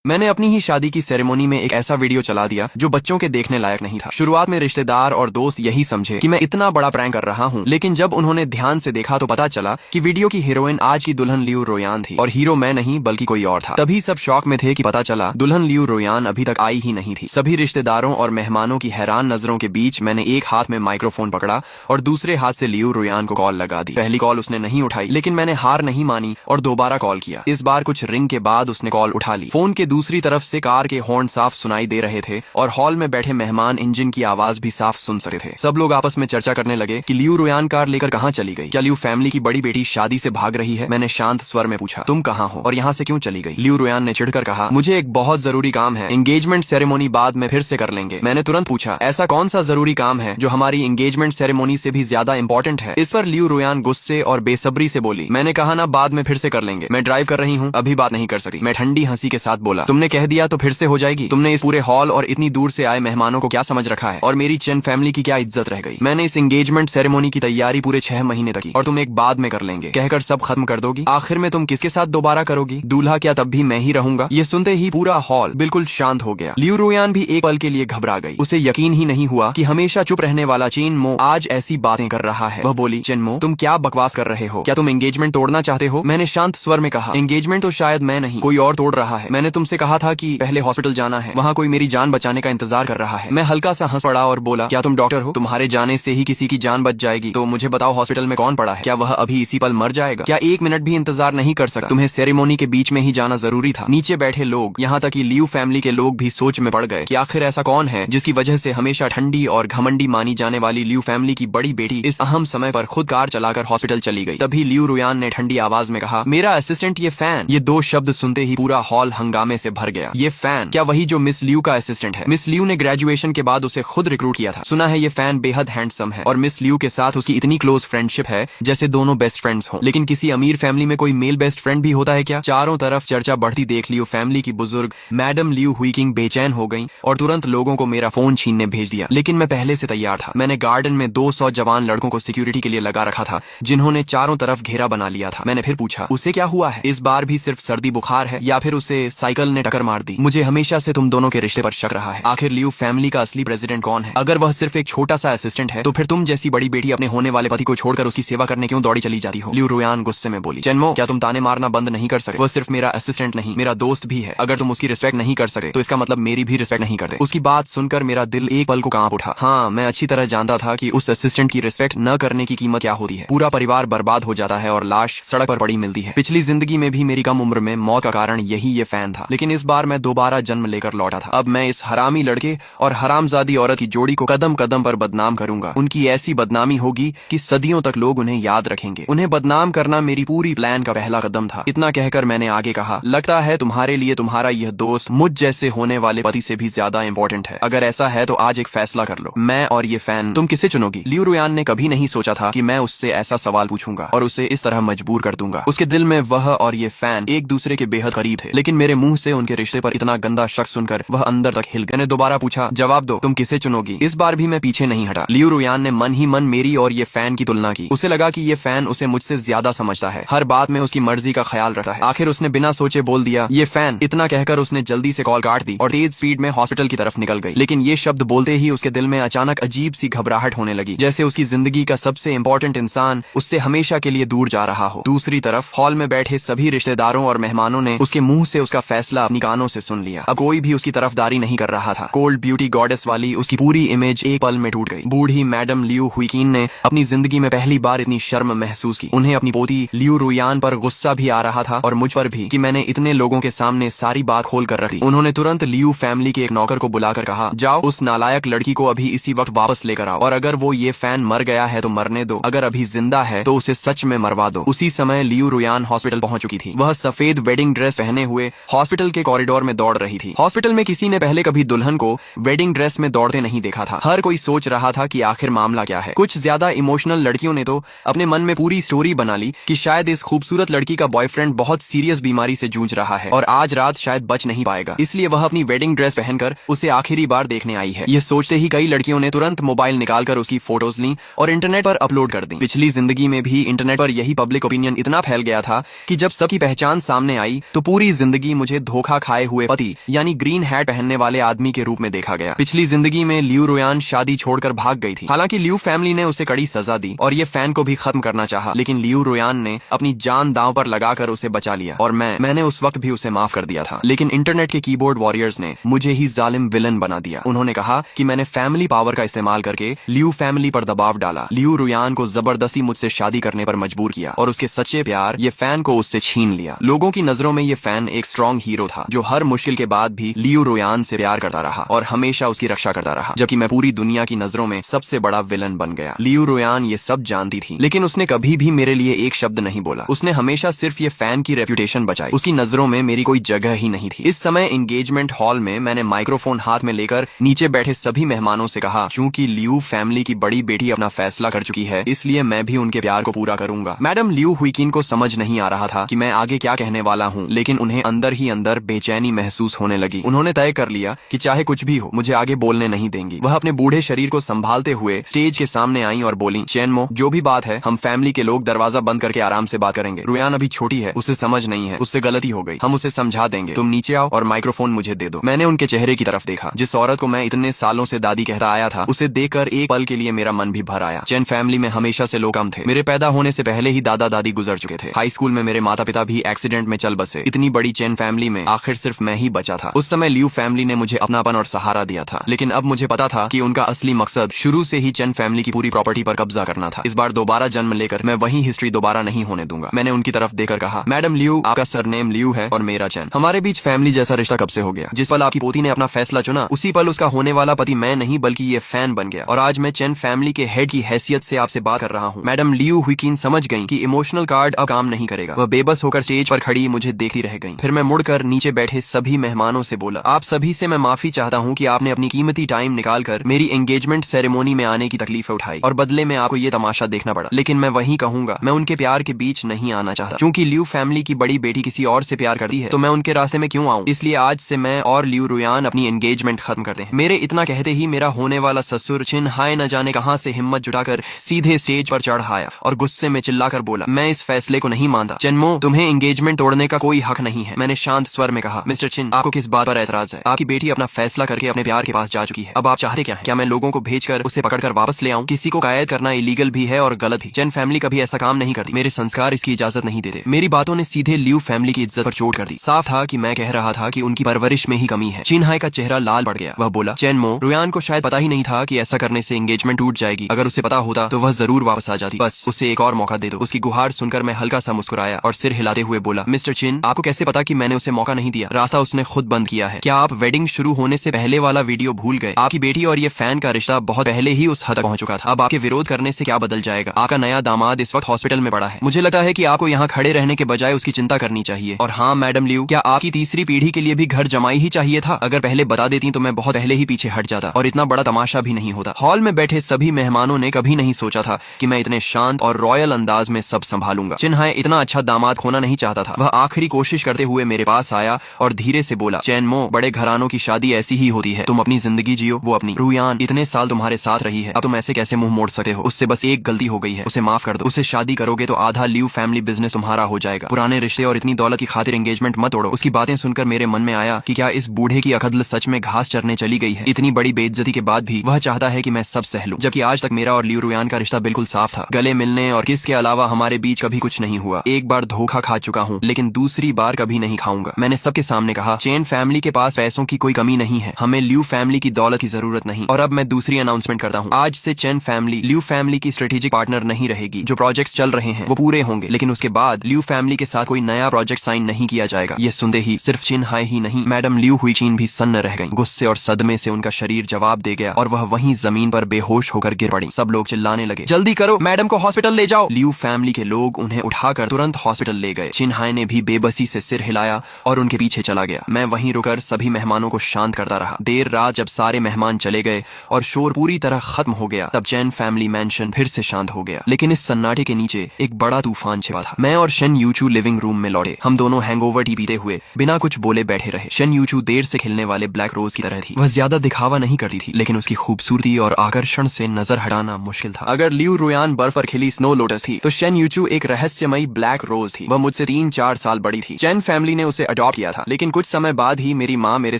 मैंने अपनी ही शादी की सेरेमनी में एक ऐसा वीडियो चला दिया जो बच्चों के देखने लायक नहीं था। शुरुआत में रिश्तेदार और दोस्त यही समझे कि मैं इतना बड़ा प्रैंक कर रहा हूँ, लेकिन जब उन्होंने ध्यान से देखा तो पता चला कि वीडियो की हीरोइन आज की दुल्हन लियू रोयान थी और हीरो मैं नहीं बल्कि कोई और था। तभी सब शौक में थे कि पता चला दुल्हन लियू रोयान अभी तक आई ही नहीं थी। सभी रिश्तेदारों और मेहमानों की हैरान नजरों के बीच मैंने एक हाथ में माइक्रोफोन पकड़ा और दूसरे हाथ से लियू रोयान को कॉल लगा दी। पहली कॉल उसने नहीं उठाई, लेकिन मैंने हार नहीं मानी और दोबारा कॉल किया। इस बार कुछ रिंग के बाद उसने कॉल उठा ली। फोन के दूसरी तरफ से कार के हॉर्न साफ सुनाई दे रहे थे और हॉल में बैठे मेहमान इंजन की आवाज भी साफ सुन सकते थे। सब लोग आपस में चर्चा करने लगे कि लियू रोयान कार लेकर कहाँ चली गई। क्या लियू फैमिली की बड़ी बेटी शादी से भाग रही है? मैंने शांत स्वर में पूछा, तुम कहाँ हो और यहाँ से क्यों चली गई? लियू रोयान ने चिढ़कर कहा, मुझे एक बहुत जरूरी काम है, एंगेजमेंट सेरेमोनी बाद में फिर से कर लेंगे। मैंने तुरंत पूछा, ऐसा कौन सा जरूरी काम है जो हमारी एंगेजमेंट सेरेमोनी से भी ज्यादा इंपॉर्टेंट है? इस पर लियू रोयान गुस्से और बेसब्री से बोली, मैंने कहा ना बाद में फिर से कर लेंगे, मैं ड्राइव कर रही हूँ, अभी बात नहीं कर सकती। मैं ठंडी हंसी के साथ बोला, तुमने कह दिया तो फिर से हो जाएगी? तुमने इस पूरे हॉल और इतनी दूर से आए मेहमानों को क्या समझ रखा है और मेरी चेन फैमिली की क्या इज्जत रह गई? मैंने इस एंगेजमेंट सेरेमोनी की तैयारी पूरे 6 महीने तक की और तुम एक बाद में कर लेंगे कहकर सब खत्म कर दोगी। आखिर में तुम किसके साथ दोबारा करोगी? दूल्हा क्या तब भी मैं ही रहूंगा? ये सुनते ही पूरा हॉल बिल्कुल शांत हो गया। लियू रोयान भी एक पल के लिए घबरा गई। उसे यकीन ही नहीं हुआ कि हमेशा चुप रहने वाला चेनमो आज ऐसी बातें कर रहा है। वह बोली, चेनमो तुम क्या बकवास कर रहे हो? क्या तुम एंगेजमेंट तोड़ना चाहते हो? मैंने शांत स्वर में कहा, एंगेजमेंट तो शायद मैं नहीं कोई और तोड़ रहा है। मैंने तुमसे कहा था कि पहले हॉस्पिटल जाना है, वहाँ कोई मेरी जान बचाने का इंतजार कर रहा है। मैं हल्का सा हंस पड़ा और बोला, क्या तुम डॉक्टर हो? तुम्हारे जाने से ही किसी की जान बच जाएगी तो मुझे बताओ हॉस्पिटल में कौन पड़ा है? क्या वह अभी इसी पल मर जाएगा? क्या 1 मिनट भी इंतजार नहीं कर सकता? तुम्हें सेरेमोनी के बीच में ही जाना जरूरी था? नीचे बैठे लोग, यहाँ तक कि लियू फैमिली के लोग भी सोच में पड़ गए कि आखिर ऐसा कौन है जिसकी वजह से हमेशा ठंडी और घमंडी मानी जाने वाली लियू फैमिली की बड़ी बेटी इस अहम समय पर खुद कार चलाकर हॉस्पिटल चली गई। तभी लियू रोयान ने ठंडी आवाज में कहा, मेरा असिस्टेंट ये फैन। ये 2 शब्द सुनते ही पूरा हॉल हंगामे से भर गया। ये फैन क्या वही जो मिस लियू का असिस्टेंट है? मिस लियू ने ग्रेजुएशन के बाद उसे खुद रिक्रूट किया था। सुना है ये फैन बेहद हैंडसम है और मिस लियू के साथ उसकी इतनी क्लोज फ्रेंडशिप है जैसे दोनों बेस्ट फ्रेंड्स हों। लेकिन किसी अमीर फैमिली में कोई मेल बेस्ट फ्रेंड भी होता है क्या? चारों तरफ चर्चा बढ़ती देख लियू फैमिली की बुजुर्ग मैडम लियू हुईकिंग बेचैन हो गई और तुरंत लोगों को मेरा फोन छीनने भेज दिया। लेकिन मैं पहले से तैयार था। मैंने गार्डन में 200 जवान लड़कों को सिक्योरिटी के लिए लगा रखा था जिन्होंने चारों तरफ घेरा बना लिया था। मैंने फिर पूछा, उसे क्या हुआ है? इस बार भी सिर्फ सर्दी बुखार है या फिर उसे साइकिल ने टक्कर मार दी? मुझे हमेशा से तुम दोनों के रिश्ते पर शक रहा है। आखिर लियू फैमिली का असली प्रेसिडेंट कौन है? अगर वह सिर्फ एक छोटा सा असिस्टेंट है तो फिर तुम जैसी बड़ी बेटी अपने होने वाले पति को छोड़कर उसकी सेवा करने क्यों दौड़ी चली जाती हो? लियू रोयान गुस्से में बोली, चेनमो क्या तुम ताने मारना बंद नहीं कर सकते? वह सिर्फ मेरा असिस्टेंट नहीं मेरा दोस्त भी है। अगर तुम उसकी रिस्पेक्ट नहीं कर सकते तो इसका मतलब मेरी भी रिस्पेक्ट नहीं करते। उसकी बात सुनकर मेरा दिल एक पल को कांप उठा। हाँ, मैं अच्छी तरह जानता था कि उस असिस्टेंट की रिस्पेक्ट न करने की कीमत क्या होती है। पूरा परिवार बर्बाद हो जाता है और लाश सड़क पर पड़ी मिलती है। पिछली जिंदगी में भी मेरी कम उम्र में मौत का कारण यही ये फैन था, लेकिन इस बार मैं दोबारा जन्म लेकर लौटा था। अब मैं इस हरामी लड़के और हरामजादी औरत की जोड़ी को कदम कदम पर बदनाम करूंगा। उनकी ऐसी बदनामी होगी कि सदियों तक लोग उन्हें याद रखेंगे। उन्हें बदनाम करना मेरी पूरी प्लान का पहला कदम था। इतना कहकर मैंने आगे कहा, लगता है तुम्हारे लिए तुम्हारा यह दोस्त मुझ जैसे होने वाले पति से भी ज्यादा इंपॉर्टेंट है। अगर ऐसा है तो आज एक फैसला कर लो, मैं और ये फैन, तुम किसे चुनोगी? लियू रोयान ने कभी नहीं सोचा था कि मैं उससे ऐसा सवाल पूछूंगा और उसे इस तरह मजबूर कर दूंगा। उसके दिल में वह और ये फैन एक दूसरे के बेहद करीब थे, लेकिन मेरे मुंह से उनके रिश्ते पर इतना गंदा शक सुनकर वह अंदर तक हिल गया। मैंने दोबारा पूछा, जवाब दो, तुम किसे चुनोगी? इस बार भी मैं पीछे नहीं हटा। लियू रोयान ने मन ही मन मेरी और ये फैन की तुलना की। उसे लगा कि ये फैन उसे मुझसे ज्यादा समझता है, हर बात में उसकी मर्जी का ख्याल रखता है। आखिर उसने बिना सोचे बोल दिया, ये फैन। इतना कहकर उसने जल्दी से कॉल काट दी और तेज स्पीड में हॉस्पिटल की तरफ निकल गई। लेकिन ये शब्द बोलते ही उसके दिल में अचानक अजीब सी घबराहट होने लगी, जैसे उसकी जिंदगी का सबसे इंपॉर्टेंट इंसान उससे हमेशा के लिए दूर जा रहा हो। दूसरी तरफ हॉल में बैठे सभी रिश्तेदारों और मेहमानों ने उसके मुंह से उसका फैसला अपनी कानों से सुन लिया। अब कोई भी उसकी तरफदारी नहीं कर रहा था। कोल्ड ब्यूटी गॉडेस वाली उसकी पूरी इमेज एक पल में टूट गई। बूढ़ी मैडम लियू हुईकिन ने अपनी जिंदगी में पहली बार इतनी शर्म महसूस की। उन्हें अपनी पोती लियू रोयान पर गुस्सा भी आ रहा था और मुझ पर भी कि मैंने इतने लोगों के सामने सारी बात खोल कर रखी। उन्होंने तुरंत लियू फैमिली के एक नौकर को बुलाकर कहा, जाओ उस नालायक लड़की को अभी इसी वक्त वापस लेकर आओ और अगर वो ये फैन मर गया है तो मरने दो, अगर अभी जिंदा है तो उसे सच में मरवा दो। उसी समय लियू रोयान हॉस्पिटल पहुंच चुकी थी। वह सफेद वेडिंग ड्रेस पहने हुए हॉस्पिटल के कॉरिडोर में दौड़ रही थी। हॉस्पिटल में किसी ने पहले कभी दुल्हन को वेडिंग ड्रेस में दौड़ते नहीं देखा था। हर कोई सोच रहा था कि आखिर मामला क्या है। कुछ ज्यादा इमोशनल लड़कियों ने तो अपने मन में पूरी स्टोरी बना ली कि शायद इस खूबसूरत लड़की का बॉयफ्रेंड बहुत सीरियस बीमारी से जूझ रहा है और आज रात शायद बच नहीं पाएगा, इसलिए वह अपनी वेडिंग ड्रेस पहनकर उसे आखिरी बार देखने आई है। ये सोचते ही कई लड़कियों ने तुरंत मोबाइल निकालकर उसकी फोटोज ली और इंटरनेट पर अपलोड कर दी। पिछली जिंदगी में भी इंटरनेट पर यही पब्लिक ओपिनियन इतना फैल गया था कि जब सबकी पहचान सामने आई तो पूरी जिंदगी मुझे धोखा खाए हुए पति यानी ग्रीन हैट पहनने वाले आदमी के रूप में देखा गया। पिछली जिंदगी में लियू रोयान शादी छोड़कर भाग गई थी। हालांकि लियू फैमिली ने उसे कड़ी सजा दी और ये फैन को भी खत्म करना चाहा, लेकिन लियू रोयान ने अपनी जान दांव पर लगाकर उसे बचा लिया और मैंने उस वक्त भी उसे माफ कर दिया था। लेकिन इंटरनेट के कीबोर्ड वॉरियर्स ने मुझे ही जालिम विलन बना दिया। उन्होंने कहा कि मैंने फैमिली पावर का इस्तेमाल करके लियू फैमिली पर दबाव डाला, लियू रोयान को जबरदस्ती मुझसे शादी करने पर मजबूर किया और उसके सच्चे प्यार ये फैन को उससे छीन लिया। लोगों की नजरों में ये फैन एक स्ट्रॉन्ग हीरो था जो हर मुश्किल के बाद भी लियू रोयान से प्यार करता रहा और हमेशा उसकी रक्षा करता रहा, जबकि मैं पूरी दुनिया की नजरों में सबसे बड़ा विलन बन गया। लियू रोयान ये सब जानती थी, लेकिन उसने कभी भी मेरे लिए एक शब्द नहीं बोला। उसने हमेशा सिर्फ ये फैन की रेपुटेशन बचाई। उसकी नजरों में मेरी कोई जगह ही नहीं थी। इस समय एंगेजमेंट हॉल में मैंने माइक्रोफोन हाथ में लेकर नीचे बैठे सभी मेहमानों से कहा, चूंकि लियू फैमिली की बड़ी बेटी अपना फैसला कर चुकी है, इसलिए मैं भी उनके प्यार को पूरा करूंगा। मैडम लियू हुइकिन को समझ नहीं आ रहा था कि मैं आगे क्या कहने वाला हूँ, लेकिन उन्हें अंदर ही अंदर बेचैनी महसूस होने लगी। उन्होंने तय कर लिया कि चाहे कुछ भी हो मुझे आगे बोलने नहीं देंगी। वह अपने बूढ़े शरीर को संभालते हुए स्टेज के सामने आई और बोली, चेनमो, जो भी बात है हम फैमिली के लोग दरवाजा बंद करके आराम से बात करेंगे। रोयान अभी छोटी है, उसे समझ नहीं है, उससे गलती हो गई, हम उसे समझा देंगे। तुम नीचे आओ और माइक्रोफोन मुझे दे दो। मैंने उनके चेहरे की तरफ देखा। जिस औरत को मैं इतने सालों से दादी कहता आया था, उसे देखकर एक पल के लिए मेरा मन भी भर आया। चेन फैमिली में हमेशा से लोग कम थे। मेरे पैदा होने से पहले ही दादा दादी गुजर चुके थे। हाई स्कूल में मेरे माता पिता भी एक्सीडेंट में चल बसे। इतनी बड़ी चेन फैमिली में आखिर सिर्फ मैं ही बचा था। उस समय लियू फैमिली ने मुझे अपनापन और सहारा दिया था, लेकिन अब मुझे पता था कि उनका असली मकसद शुरू से ही चेन फैमिली की पूरी प्रॉपर्टी पर कब्जा करना था। इस बार दोबारा जन्म लेकर मैं वही हिस्ट्री दोबारा नहीं होने दूंगा। मैंने उनकी तरफ देखकर कहा, मैडम लियू, आपका सरनेम लियू है और मेरा चेन। हमारे बीच फैमिली जैसा रिश्ता कब से हो गया। जिस पल आपकी पोती ने अपना फैसला चुना, उसी पल उसका होने वाला पति मैं नहीं बल्कि ये फैन बन गया और आज मैं चेन फैमिली के हेड की हैसियत से आपसे बात कर रहा हूँ। मैडम लियू हुइकिन समझ गई कि इमोशनल कार्ड अब काम नहीं करेगा। वह बेबस होकर स्टेज पर खड़ी मुझे देखती रह गई। फिर मैं मुड़कर नीचे बैठे सभी मेहमानों से बोला, आप सभी से मैं माफी चाहता हूँ कि आपने अपनी कीमती टाइम निकालकर मेरी एंगेजमेंट सेरेमोनी में आने की तकलीफ उठाई और बदले में आपको ये तमाशा देखना पड़ा। लेकिन मैं वही कहूंगा, मैं उनके प्यार के बीच नहीं आना चाहता। चूंकि लियू फैमिली की बड़ी बेटी किसी और से प्यार करती है तो मैं उनके रास्ते में क्यों आऊं। इसलिए आज से मैं और लियू रोयान अपनी एंगेजमेंट खत्म करते हैं। मेरे इतना कहते ही मेरा होने वाला ससुर चिन हाय न जाने कहां से हिम्मत जुटाकर सीधे स्टेज पर चढ़ आया और गुस्से में चिल्लाकर बोला, मैं इस फैसले को नहीं मानता। चिन्मो, तुम्हें एंगेजमेंट तोड़ने का कोई हक नहीं है। मैंने शांत स्वर में कहा, मिस्टर चिन, आपको किस बात पर एतराज है? आपकी बेटी अपना फैसला करके अपने प्यार के पास जा चुकी है। अब आप चाहते क्या हैं? क्या मैं लोगों को भेजकर उसे पकड़कर वापस ले आऊं? किसी को कैद करना इलीगल भी है और गलत भी। चिन फैमिली कभी ऐसा काम नहीं करती। मेरे संस्कार इसकी इजाजत नहीं देते। मेरी बातों ने सीधे लियू फैमिली की इज्जत पर चोट कर दी। साफ था कि मैं कह रहा था कि उनकी परवरिश में ही कमी है। चिन हाय का चेहरा लाल पड़ गया। वह बोला, चेनमो, रोयान को शायद पता ही नहीं था कि ऐसा करने से एंगेजमेंट टूट जाएगी। अगर उसे पता होता तो वह जरूर वापस आ जाती। बस उसे एक और मौका दे दो। उसकी गुहार सुनकर मैं हल्का सा मुस्कुराया और सिर हिलाते हुए बोला, मिस्टर चिन, आपको कैसे पता कि मैंने उसे मौका नहीं दिया? रास्ता उसने खुद बंद किया है। क्या आप वेडिंग शुरू होने से पहले वाला वीडियो भूल गए? आपकी बेटी और ये फैन का रिश्ता बहुत पहले ही उस हद तक पहुंच चुका था। अब आपके विरोध करने से क्या बदल जाएगा? आपका नया दामाद इस वक्त हॉस्पिटल में पड़ा है। मुझे लगता है कि आपको यहाँ खड़े रहने के बजाय उसकी चिंता करनी चाहिए। और हाँ मैडम लियू, क्या आपकी तीसरी पीढ़ी के लिए भी घर जमाई ही चाहिए था? अगर पहले बता देती तो मैं बहुत पहले ही पीछे हट जाता और इतना बड़ा तमाशा भी नहीं होता। हॉल में बैठे सभी मेहमानों ने कभी नहीं सोचा था कि मैं इतने शांत और रॉयल अंदाज में सब संभालूंगा। चिन्हाय इतना अच्छा दामाद खोना नहीं चाहता था। वह आखिरी कोशिश करते हुए मेरे पास आया और धीरे से बोला, चैनमो, बड़े घरानों की शादी ऐसी ही होती है। तुम अपनी जिंदगी जियो, वो अपनी। रोयान इतने साल तुम्हारे साथ रही है, अब तुम ऐसे कैसे मुंह मोड़ सकते हो? उससे बस एक गलती हो गई है, उसे माफ कर दो। उससे शादी करोगे तो आधा लियू फैमिली बिजनेस तुम्हारा हो जाएगा। पुराने रिश्ते और इतनी दौलत की खातिर एंगेजमेंट मत तोड़ो। उसकी बातें सुनकर मेरे मन में आया कि क्या इस बूढ़े की अकदल सच में घास चरने चली गई है? इतनी बड़ी बेइज्जती के बाद भी वह चाहता है कि मैं सब सह लूं, जबकि आज तक मेरा और लियू रोयान का रिश्ता बिल्कुल साफ था। गले मिलने और किस के अलावा हमारे बीच कभी कुछ नहीं हुआ। एक बार धोखा खा चुका हूँ, लेकिन दूसरी बार कभी नहीं खाऊंगा। मैंने सबके सामने कहा, चेन फैमिली के पास पैसों की कोई कमी नहीं है। हमें लियू फैमिली की दौलत की जरूरत नहीं। और अब मैं दूसरी अनाउंसमेंट करता हूँ, आज से चेन फैमिली लियू फैमिली की स्ट्रेटेजिक पार्टनर नहीं रहेगी। जो प्रोजेक्ट्स चल रहे हैं वो पूरे होंगे, लेकिन उसके बाद लियू फैमिली के साथ कोई नया प्रोजेक्ट साइन नहीं किया जाएगा। ये सुनते ही सिर्फ चिन हाय ही नहीं, मैडम लियू हुइचिन भी सन्न रह गईं। गुस्से और सदमे से उनका शरीर जवाब दे गया और वह वहीं जमीन पर बेहोश होकर गिर पड़ी। सब लोग चिल्लाने लगे, जल्दी करो, मैडम को हॉस्पिटल ले जाओ। लियू फैमिली के लोग उन्हें उठाकर तुरंत हॉस्पिटल ले गए। चिन हाय ने भी बेबसी से सिर हिलाया और उनके पीछे चला गया। मैं वहीं रुकर सभी मेहमानों को शांत करता रहा। देर रात जब सारे मेहमान चले गए और शोर पूरी तरह खत्म हो गया, तब चैन फैमिली मैंशन फिर से शांत हो गया। लेकिन इस सन्नाटे के नीचे एक बड़ा तूफान छिपा था। मैं और शन यूचू लिविंग रूम में लौटे। हम दोनों हैंगओवर टी पीते हुए बिना कुछ बोले बैठे रहे। शन यूचू देर से खिलने वाले ब्लैक रोज की तरह थी। वह ज्यादा दिखावा नहीं करती थी, लेकिन उसकी खूबसूरती और आकर्षण से नजर हटाना मुश्किल था। अगर लियू रोयान बर्फ पर खिली स्नो लोटस थी, तो शन यूचू एक रहस्यमयी ब्लैक रोज थी। वह मुझसे 3-4 साल बड़ी थी। चैन फैमिली ने उसे अडॉप्ट किया था, लेकिन कुछ समय बाद ही मेरी माँ मेरे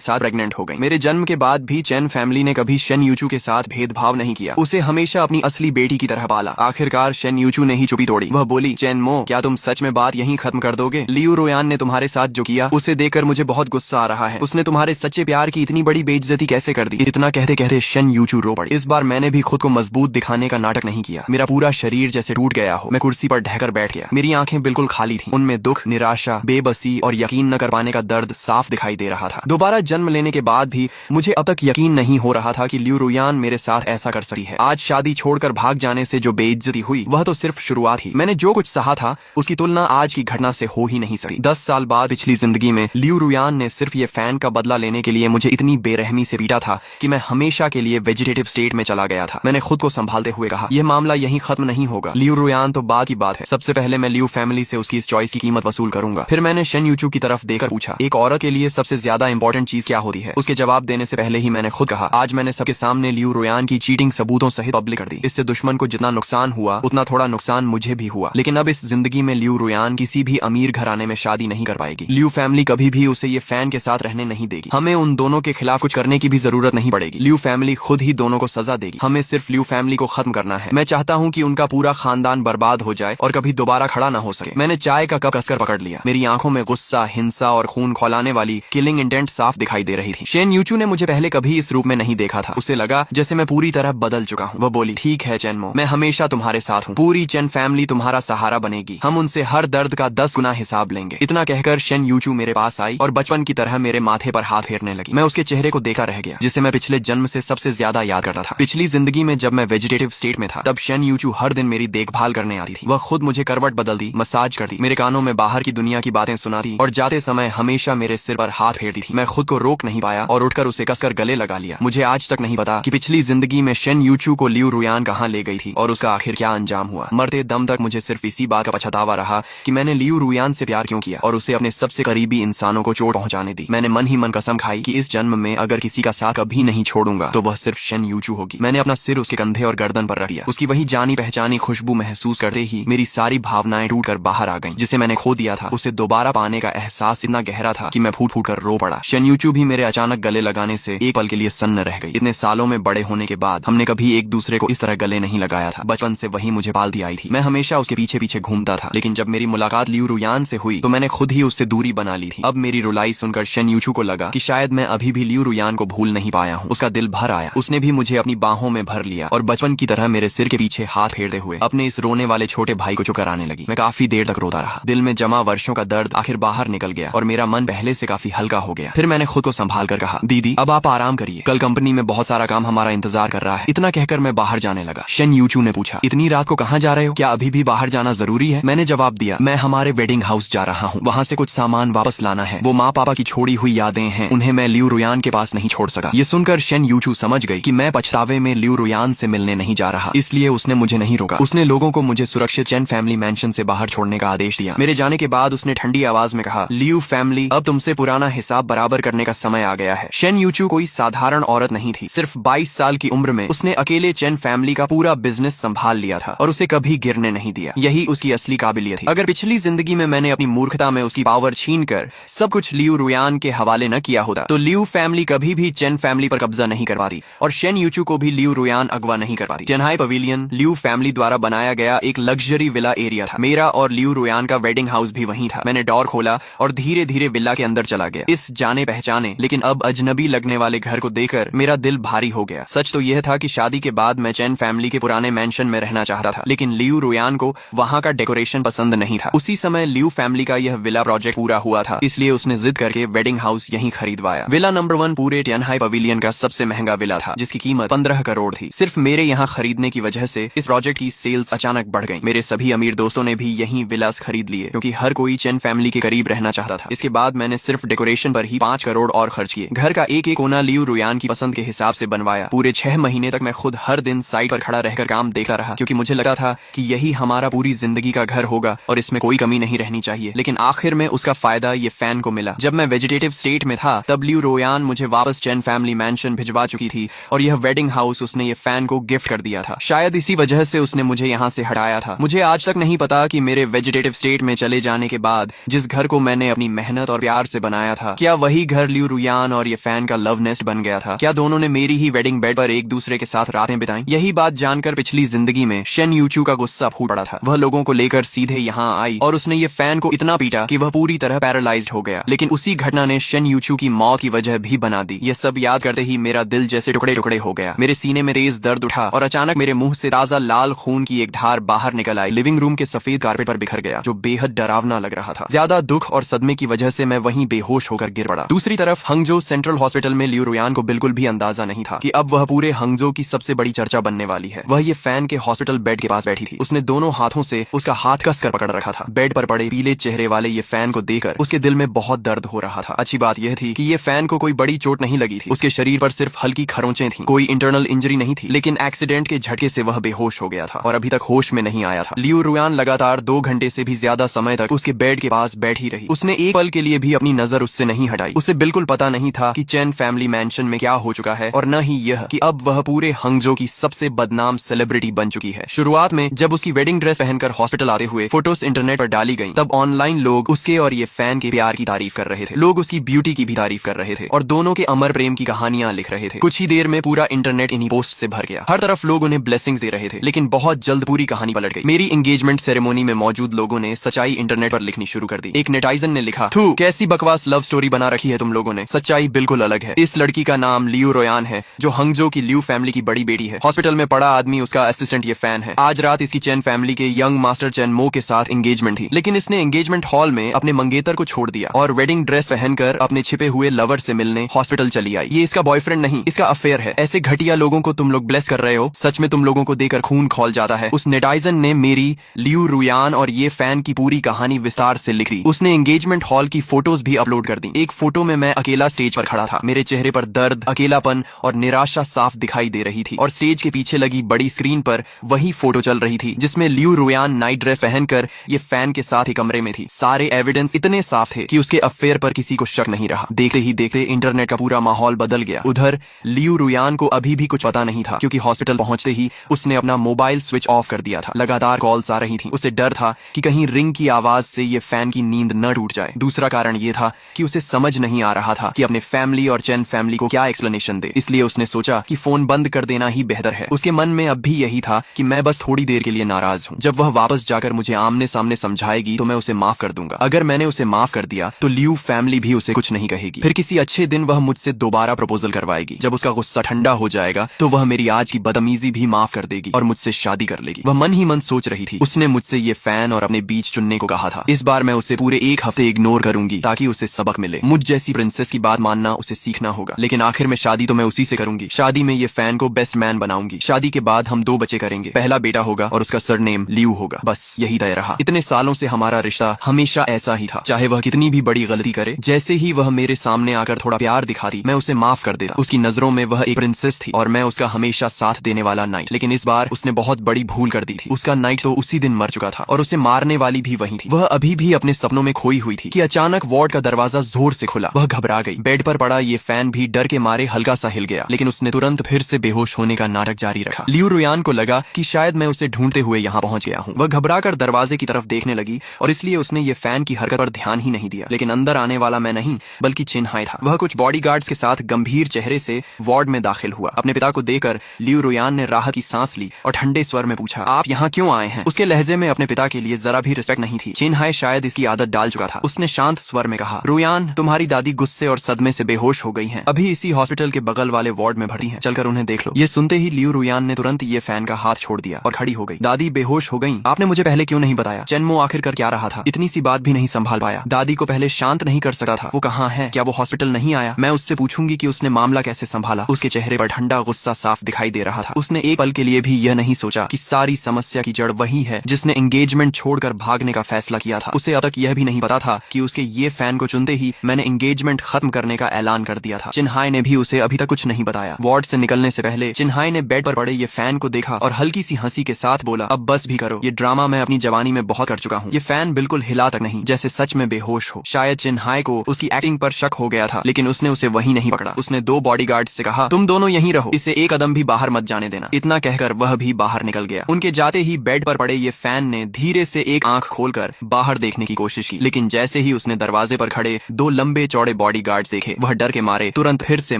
साथ प्रेग्नेंट हो गई। मेरे जन्म के बाद भी चैन फैमिली ने कभी शेन यूचू के साथ भेदभाव नहीं किया, उसे हमेशा अपनी असली बेटी की तरह पाला। आखिरकार शेन यूचू ने ही चुप्पी तोड़ी। वह बोली, चैनमो, क्या तुम सच में बात यहीं खत्म कर दोगे? लियू रोयान ने तुम्हारे साथ जो किया उसे देखकर मुझे बहुत गुस्सा आ रहा है। उसने तुम्हारे सच्चे प्यार की इतनी बड़ी बेइज्जती कैसे कर दी? इतना कहते कहते शेन यूचू रो पड़ी। इस बार मैंने भी खुद को मजबूत दिखाने का नाटक नहीं किया। मेरा पूरा शरीर जैसे टूट गया हो। मैं कुर्सी पर ढहकर बैठ गया। मेरी आंखें बिल्कुल खाली थीं। उनमें दुख, निराशा, बेबसी और यकीन न कर पाने का दर्द साफ दिखाई दे रहा था। दोबारा जन्म लेने के बाद भी मुझे अब तक यकीन नहीं हो रहा था कि लियू रोयान मेरे साथ ऐसा कर सकती है। आज शादी छोड़कर भाग जाने से जो बेइज्जती हुई वह तो सिर्फ शुरुआत ही। मैंने जो कुछ सहा था उसकी तुलना आज की घटना से हो ही नहीं सकती। 10 साल बाद पिछली जिंदगी में लियू रोयान ने सिर्फ ये फैन का बदला लेने के लिए मुझे इतनी बेरहमी से पीटा था कि मैं हमेशा के लिए वेजिटेटिव स्टेट में चला गया था। मैंने खुद को संभालते हुए कहा, यह मामला यहीं खत्म नहीं होगा। लियू रोयान तो बाद की बात है। सबसे पहले मैं लियू फैमिली से उसकी इस चॉइस की कीमत वसूल करूंगा। फिर मैंने शेन यूचू की तरफ देखकर पूछा, एक औरत के लिए सबसे ज्यादा इंपॉर्टेंट चीज क्या होती है? उसके जवाब देने से पहले ही मैंने खुद कहा, आज मैंने सबके सामने लियू रोयान की चीटिंग सबूतों सहित पब्लिक कर दी। इससे दुश्मन को जितना नुकसान हुआ उतना थोड़ा नुकसान मुझे भी हुआ। लेकिन अब इस जिंदगी में लियू रोयान किसी भी अमीर घराने में शादी नहीं कर पाएगी। लियू फैमिली कभी भी उसे ये फैन के साथ रहने नहीं देगी। हमें उन दोनों के खिलाफ कुछ करने की भी जरूरत नहीं पड़ेगी। लियू फैमिली खुद ही दोनों को सजा देगी। हमें सिर्फ लियू फैमिली को खत्म करना है। मैं चाहता हूँ कि उनका पूरा खानदान बर्बाद हो जाए और कभी दोबारा खड़ा न हो सके। मैंने चाय का कप कसकर पकड़ लिया। मेरी आंखों में गुस्सा, हिंसा और खून खौलाने वाली किलिंग इंटेंट साफ दिखाई दे रही थी। शेन यूचू ने मुझे पहले कभी इस रूप में नहीं देखा था। उसे लगा जैसे मैं पूरी तरह बदल चुका हूँ। वह बोली, ठीक है चैनमो, मैं हमेशा तुम्हारे साथ हूँ। पूरी चैन फैमिली तुम्हारा सहारा बनेगी। हम उनसे हर दर्द का 10 गुना हिसाब लेंगे। इतना कहकर शेन यूचू मेरे पास आई और बचपन की तरह मेरे माथे पर हाथ फेरने लगी। मैं उसके चेहरे को देखा रह गया जिसे मैं पिछले जन्म से सबसे ज्यादा याद करता था। पिछली जिंदगी में जब मैं वेजिटेटिव स्टेट में था तब शेन यूचू हर दिन मेरी देखभाल करने आती थी। वह खुद मुझे करवट बदलती, मसाज करती, मेरे कानों में बाहर की दुनिया की बातें सुनाती और जाते समय हमेशा मेरे सिर पर हाथ फेरती थी। मैं खुद को रोक नहीं पाया और उठकर उसे कसकर गले लगा लिया। मुझे आज तक नहीं पता कि पिछली जिंदगी में शेन यूचू को लियू रोयान कहाँ ले गई थी और उसका आखिर क्या अंजाम हुआ। मरते दम तक मुझे सिर्फ इसी बात का पछतावा रहा कि मैंने लियू रोयान से प्यार क्यों किया और उसे अपने सबसे करीबी इंसानों को चोट पहुंचाने दी। मैंने मन ही मन कसम खाई कि इस जन्म में अगर किसी का साथ कभी नहीं छोड़ूंगा तो वह सिर्फ शेन यूचू होगी। मैंने अपना सिर उसके कंधे और गर्दन पर रख दिया। उसकी वही जानी पहचानी खुशबू महसूस करते ही मेरी सारी भावनाएं टूट कर बाहर आ गईं। जिसे मैंने खो दिया था उसे दोबारा पाने का एहसास इतना गहरा था कि मैं फूट फूट कर रो पड़ा। शेन यूचू भी मेरे अचानक गले लगाने से एक पल के लिए सन्न रह गई। इतने सालों में बड़े होने के बाद हमने कभी एक दूसरे को इस तरह गले नहीं लगाया था। बचपन से वही मुझे पालती आई थी। मैं हमेशा उसके पीछे पीछे घूमता था। लेकिन जब मेरी मुलाकात लियू रोयान से हुई तो मैंने खुद ही उससे दूरी बना ली थी। अब मेरी रुलाई सुनकर शेन यूचू को लगा कि शायद मैं अभी भी लियू रोयान को भूल नहीं पाया हूँ। उसका दिल भर आया। उसने भी मुझे अपनी बाहों में भर लिया और बचपन की तरह मेरे सिर के पीछे हाथ फेरते हुए अपने इस रोने वाले छोटे भाई को चुप कराने लगी। मैं काफी देर तक रोता रहा। दिल में जमा वर्षों का दर्द आखिर बाहर निकल गया और मेरा मन पहले से काफी हल्का हो गया। फिर मैंने खुद को संभाल कर कहा, दीदी अब आप आराम करिए, कल कंपनी में बहुत सारा काम हमारा इंतजार कर रहा है। इतना कहकर मैं बाहर जाने लगा। शेन यूचू ने पूछा, इतनी रात को कहाँ जा रहे हो? क्या अभी भी बाहर जाना जरूरी है? मैंने जवाब दिया, मैं हमारे वेडिंग हाउस जा रहा हूँ। वहाँ से कुछ सामान वापस लाना है। वो माँ पापा की छोड़ी हुई यादें हैं, उन्हें मैं लियू रोयान के पास नहीं छोड़ सका। ये सुनकर शेन यूचू समझ गई कि मैं पछतावे में लियू रोयान से मिलने नहीं जा रहा, इसलिए उसने मुझे नहीं रोका। उसने लोगों को मुझे सुरक्षित चैन फैमिली मैंशन से बाहर छोड़ने का आदेश दिया। मेरे जाने के बाद उसने ठंडी आवाज में कहा, लियू फैमिली, अब तुमसे पुराना हिसाब बराबर करने का समय आ गया है। शेन यूचू कोई साधारण औरत नहीं थी। सिर्फ 22 साल की उम्र में उसने अकेले चैन फैमिली का पूरा बिजनेस संभाल लिया था और उसे कभी गिरने नहीं दिया। यही उसकी असली काबिलियत थी। अगर पिछली जिंदगी में मैंने अपनी मूर्खता में उसकी पावर छीनकर सब कुछ लियू रोयान के हवाले न किया होता तो लियू फैमिली कभी भी चैन फैमिली पर कब्जा नहीं कर पाती और शेन यूचू को भी लियू रोयान अगवा नहीं कर पाती। चेन्हाई पवेलियन लियू फैमिली द्वारा बनाया गया एक लग्जरी विला एरिया था। मेरा और लियू रोयान का वेडिंग हाउस भी वहीं था। मैंने डोर खोला और धीरे धीरे विला के अंदर चला गया। इस जाने पहचाने लेकिन अब अजनबी लगने वाले घर को देखकर मेरा दिल भारी हो गया। सच तो यह था कि शादी के बाद मैं चैन फैमिली के पुराने मैंशन में रहना चाहता था, लेकिन लियू रोयान को वहां का डेकोरेशन पसंद नहीं था। उसी समय लियू फैमिली का यह विला प्रोजेक्ट पूरा हुआ था, इसलिए उसने जिद करके वेडिंग हाउस यहीं खरीदवाया। विला नंबर 1 पूरे चेन्हाई पवेलियन का सबसे महंगा विला था, जिसकी कीमत 15 करोड़ थी। सिर्फ मेरे यहाँ खरीदने की वजह से इस प्रोजेक्ट की सेल्स अचानक बढ़ गई। मेरे सभी अमीर दोस्तों ने भी यहीं विलास खरीद लिए क्योंकि हर कोई चैन फैमिली के करीब रहना चाहता था। इसके बाद मैंने सिर्फ डेकोरेशन पर ही 5 करोड़ और खर्च किए। घर का एक एक कोना लियू रोयान की पसंद के हिसाब से बनवाया। पूरे 6 महीने तक मैं खुद हर दिन साइट पर खड़ा रहकर काम देखता रहा क्योंकि मुझे लगा था कि यही हमारा पूरी जिंदगी का घर होगा और इसमें कोई कमी नहीं रहनी चाहिए। लेकिन आखिर में उसका फायदा ये फैन को मिला। जब मैं वेजिटेटिव स्टेट में था तब लियू रोयान मुझे वापस चैन फैमिली मैंशन भिजवा चुकी थी और यह वेडिंग हाउस उसने ये फैन को गिफ्ट कर दिया था। शायद इसी वजह से उसने मुझे यहाँ से हटाया था। मुझे आज तक नहीं पता कि मेरे वेजिटेटिव स्टेट में चले जाने के बाद जिस घर को मैंने अपनी मेहनत और प्यार से बनाया था? क्या वही घर लियू रुयान और ये फैन का लव नेस्ट बन गया था? क्या दोनों ने मेरी ही वेडिंग बेड पर एक दूसरे के साथ रातें बिताई? यही बात जानकर पिछली जिंदगी में शेन यूचू का गुस्सा फूट पड़ा था। वह लोगों को लेकर सीधे यहाँ आई और उसने ये फैन को इतना पीटा कि वह पूरी तरह पैरालाइज्ड हो गया। लेकिन उसी घटना ने शेन यूचू की मौत की वजह भी बना दी। ये सब याद करते ही मेरा दिल जैसे टुकड़े टुकड़े हो गया। मेरे सीने में तेज दर्द उठा और अचानक मेरे मुंह से ताजा लाल खून की एक धार बाहर निकल आई। लिविंग रूम के सफेद कारपेट पर बिखर गया, जो बेहद डरावना लग रहा था। ज्यादा दुख और सदमे की वजह से मैं वहीं बेहोश होकर गिर पड़ा। दूसरी तरफ हंगजो सेंट्रल हॉस्पिटल में लियू रुयान को बिल्कुल भी अंदाजा नहीं था कि अब वह पूरे हंगजो की सबसे बड़ी चर्चा बनने वाली है। वह ये फैन के हॉस्पिटल बेड के पास बैठी थी। उसने दोनों हाथों से उसका हाथ कसकर पकड़ रखा था। बेड पर पड़े पीले चेहरे वाले ये फैन को देखकर उसके दिल में बहुत दर्द हो रहा था। अच्छी बात यह थी कि ये फैन को कोई बड़ी चोट नहीं लगी थी। उसके शरीर पर सिर्फ हल्की खरोंचें थीं। कोई इंटरनल इंजरी नहीं थी, लेकिन एक्सीडेंट के झटके से वह बेहोश हो गया था और अभी तक होश में नहीं आया था। लियू रुयान लगातार 2 घंटे से भी ज्यादा समय तक उसके बेड के पास बैठी रही। उसने एक पल के लिए भी अपनी नजर उससे नहीं हटाई। उसे बिल्कुल पता नहीं था कि चेन फैमिली मैंशन में क्या हो चुका है और न ही यह कि अब वह पूरे हंगजो की सबसे बदनाम सेलिब्रिटी बन चुकी है। शुरुआत में जब उसकी वेडिंग ड्रेस पहनकर हॉस्पिटल आते हुए फोटोज इंटरनेट पर डाली गईं, तब ऑनलाइन लोग उसके और ये फैन के प्यार की तारीफ कर रहे थे। लोग उसकी ब्यूटी की भी तारीफ कर रहे थे और दोनों के अमर प्रेम की कहानियां लिख रहे थे। कुछ ही देर में पूरा इंटरनेट इन्हीं पोस्ट से भर गया। हर तरफ लोग उन्हें ब्लेसिंग्स दे रहे थे, लेकिन बहुत जल्द पूरी कहानी पलट गई। मेरी एंगेजमेंट सेरेमोनी में मौजूद लोगों ने सच्चाई इंटरनेट पर लिखनी शुरू कर दी। एक नेटाइजन ने लिखा, थू, कैसी बकवास लव स्टोरी बना रखी है तुम लोगों ने। सच्चाई बिल्कुल अलग है। इस लड़की का नाम लियू रुयान है, जो हंगजो की लियू फैमिली की बड़ी बेटी है। हॉस्पिटल में पड़ा आदमी उसका असिस्टेंट ये फैन है। आज रात इसकी चेन फैमिली के यंग मास्टर चेन मो के साथ एंगेजमेंट थी, लेकिन इसने एंगेजमेंट हॉल में अपने मंगेतर को छोड़ दिया और वेडिंग ड्रेस पहनकर अपने छिपे हुए लवर से मिलने हॉस्पिटल चली आई। ये इसका बॉयफ्रेंड नहीं, इसका अफेयर है। ऐसे घटिया लोगों को तुम लोग ब्लेस कर रहे हो। सच में तुम लोगों को देकर खून खौल जाता है। उस नेटाइजन ने मेरी, लियू रुयान और ये फैन की पूरी कहानी विस्तार से लिख दी। उसने एंगेजमेंट हॉल की फोटोज भी अपलोड कर दी। एक फोटो में मैं अकेला स्टेज पर खड़ा था। मेरे चेहरे पर दर्द, अकेलापन और निराशा साफ दिखाई दे रही थी और स्टेज के पीछे लगी बड़ी स्क्रीन पर वही फोटो चल रही थी जिसमें लियू रुयान नाइट ड्रेस पहनकर ये फैन के साथ ही कमरे में थी। सारे एविडेंस इतने साफ थे कि उसके अफेयर पर किसी को शक नहीं रहा। देखते ही देखते इंटरनेट का पूरा माहौल बदल गया। उधर लियू रुयान को अभी भी कुछ पता नहीं था, क्योंकि हॉस्पिटल पहुंचते ही उसने अपना मोबाइल स्विच ऑफ कर दिया था। लगातार कॉल्स आ रही थी। उसे डर था कि कहीं रिंग की आवाज से ये फैन की नींद न टूट जाए। दूसरा कारण ये था कि उसे समझ नहीं आ रहा था कि अपने फैमिली और चेन फैमिली को क्या एक्सप्लेनेशन दे। इसलिए उसने सोचा कि फोन बंद कर देना ही बेहतर है। उसके मन में अब भी यही था कि मैं बस थोड़ी देर के लिए नाराज हूँ। जब वह वापस जाकर मुझे आमने सामने समझाएगी तो मैं उसे माफ कर दूंगा। अगर मैंने उसे माफ कर दिया तो लियू फैमिली भी उसे कुछ नहीं कहेगी। फिर किसी अच्छे दिन वह मुझसे दोबारा प्रपोजल करवाएगी। जब उसका गुस्सा ठंडा हो जाएगा तो वह मेरी आज की बदतमीजी भी माफ कर देगी और मुझसे शादी कर लेगी। वह मन ही मन सोच रही थी। उसने मुझसे ये फैन और अपने बीच चुनने को कहा था। इस बार मैं उसे पूरे 1 हफ्ते इग्नोर करूंगी ताकि उसे सबक मिले। मुझ जैसी प्रिंसेस की बात मानना उसे सीखना होगा। लेकिन आखिर में शादी तो मैं उसी से करूंगी। शादी में ये फैन को बेस्ट मैन बनाऊंगी। शादी के बाद हम 2 बच्चे करेंगे। पहला बेटा होगा और उसका सरनेम लियू होगा। बस यही तय रहा। इतने सालों से हमारा रिश्ता हमेशा ऐसा ही था। चाहे वह कितनी भी बड़ी गलती करे, जैसे ही वह मेरे सामने आकर थोड़ा प्यार दिखाती, मैं उसे माफ कर देता। उसकी नजरों में वह एक प्रिंसेस थी और मैं उसका हमेशा साथ देने वाला नाइट। लेकिन इस बार उसने बहुत बड़ी भूल कर दी थी। उसका नाइट तो उसी दिन मर चुका था और उसे मारने वाली भी वही थी। वह अभी भी अपने सपनों में खोई हुई थी कि अचानक वार्ड का दरवाजा जोर से खुला। वह घबरा गई। बेड पर पड़ा ये फैन भी डर के मारे हल्का सा हिल गया, लेकिन उसने तुरंत फिर से बेहोश होने का नाटक जारी रखा। लियू रुयान को लगा कि शायद मैं उसे ढूंढते हुए यहाँ पहुंच गया हूँ। वह घबराकर दरवाजे की तरफ देखने लगी और इसलिए उसने ये फैन की हरकत पर ध्यान ही नहीं दिया। लेकिन अंदर आने वाला मैं नहीं बल्कि चिन्हाई था। वह कुछ बॉडीगार्ड्स के साथ गंभीर चेहरे से वार्ड में दाखिल हुआ। अपने पिता को देखकर लियू रुयान ने राहत की सांस ली और ठंडे स्वर में पूछा, आप यहाँ क्यों आए हैं? उसके लहजे में अपने पिता के लिए जरा भी रिस्पेक्ट नहीं थी। चिन्हाई शायद इसकी आदत डाल चुका था। उसने शांत स्वर में कहा, रुयान, तुम्हारी दादी गुस्से और सदमे से बेहोश हो गई हैं। अभी इसी हॉस्पिटल के बगल वाले वार्ड में भर्ती हैं। चलकर उन्हें देख लो। ये सुनते ही लियू रुयान ने तुरंत ये फैन का हाथ छोड़ दिया और खड़ी हो गई। दादी बेहोश हो गई? आपने मुझे पहले क्यों नहीं बताया? चेनमो आखिर कर क्या रहा था? इतनी सी बात भी नहीं संभाल पाया। दादी को पहले शांत नहीं कर सकता था। वो कहाँ है? क्या वो हॉस्पिटल नहीं आया? मैं उससे पूछूंगी कि उसने मामला कैसे संभाला। उसके चेहरे पर ठंडा गुस्सा साफ दिखाई दे रहा था। उसने एक पल के लिए भी यह नहीं सोचा कि सारी समस्या की जड़ वही है जिसने एंगेजमेंट छोड़कर भागने का फैसला किया था। उसे अब तक यह भी नहीं पता था कि उसके ये फैन को चुनते ही मैंने एंगेजमेंट खत्म करने का ऐलान कर दिया था। चिन्हाई ने भी उसे अभी तक कुछ नहीं बताया। वार्ड से निकलने से पहले चिन्हाई ने बेड पर पड़े ये फैन को देखा और हल्की सी हंसी के साथ बोला, अब बस भी करो। ये ड्रामा मैं अपनी जवानी में बहुत कर चुका हूँ। ये फैन बिल्कुल हिला तक नहीं, जैसे सच में बेहोश हो। शायद चिन्हाई को उसकी एक्टिंग पर शक हो गया था, लेकिन उसने उसे वहीं नहीं पकड़ा। उसने 2 बॉडीगार्ड्स से कहा, तुम दोनों यहीं रहो, इसे एक कदम भी बाहर मत जाने देना। इतना कहकर वह भी बाहर निकल गया। उनके जाते ही बेड पर पड़े ये फैन ने धीरे से एक आंख खोलकर बाहर देखने की कोशिश की, लेकिन जैसे ही उसने दरवाजे पर खड़े 2 लंबे चौड़े बॉडीगार्ड्स देखे। वह डर के मारे तुरंत फिर से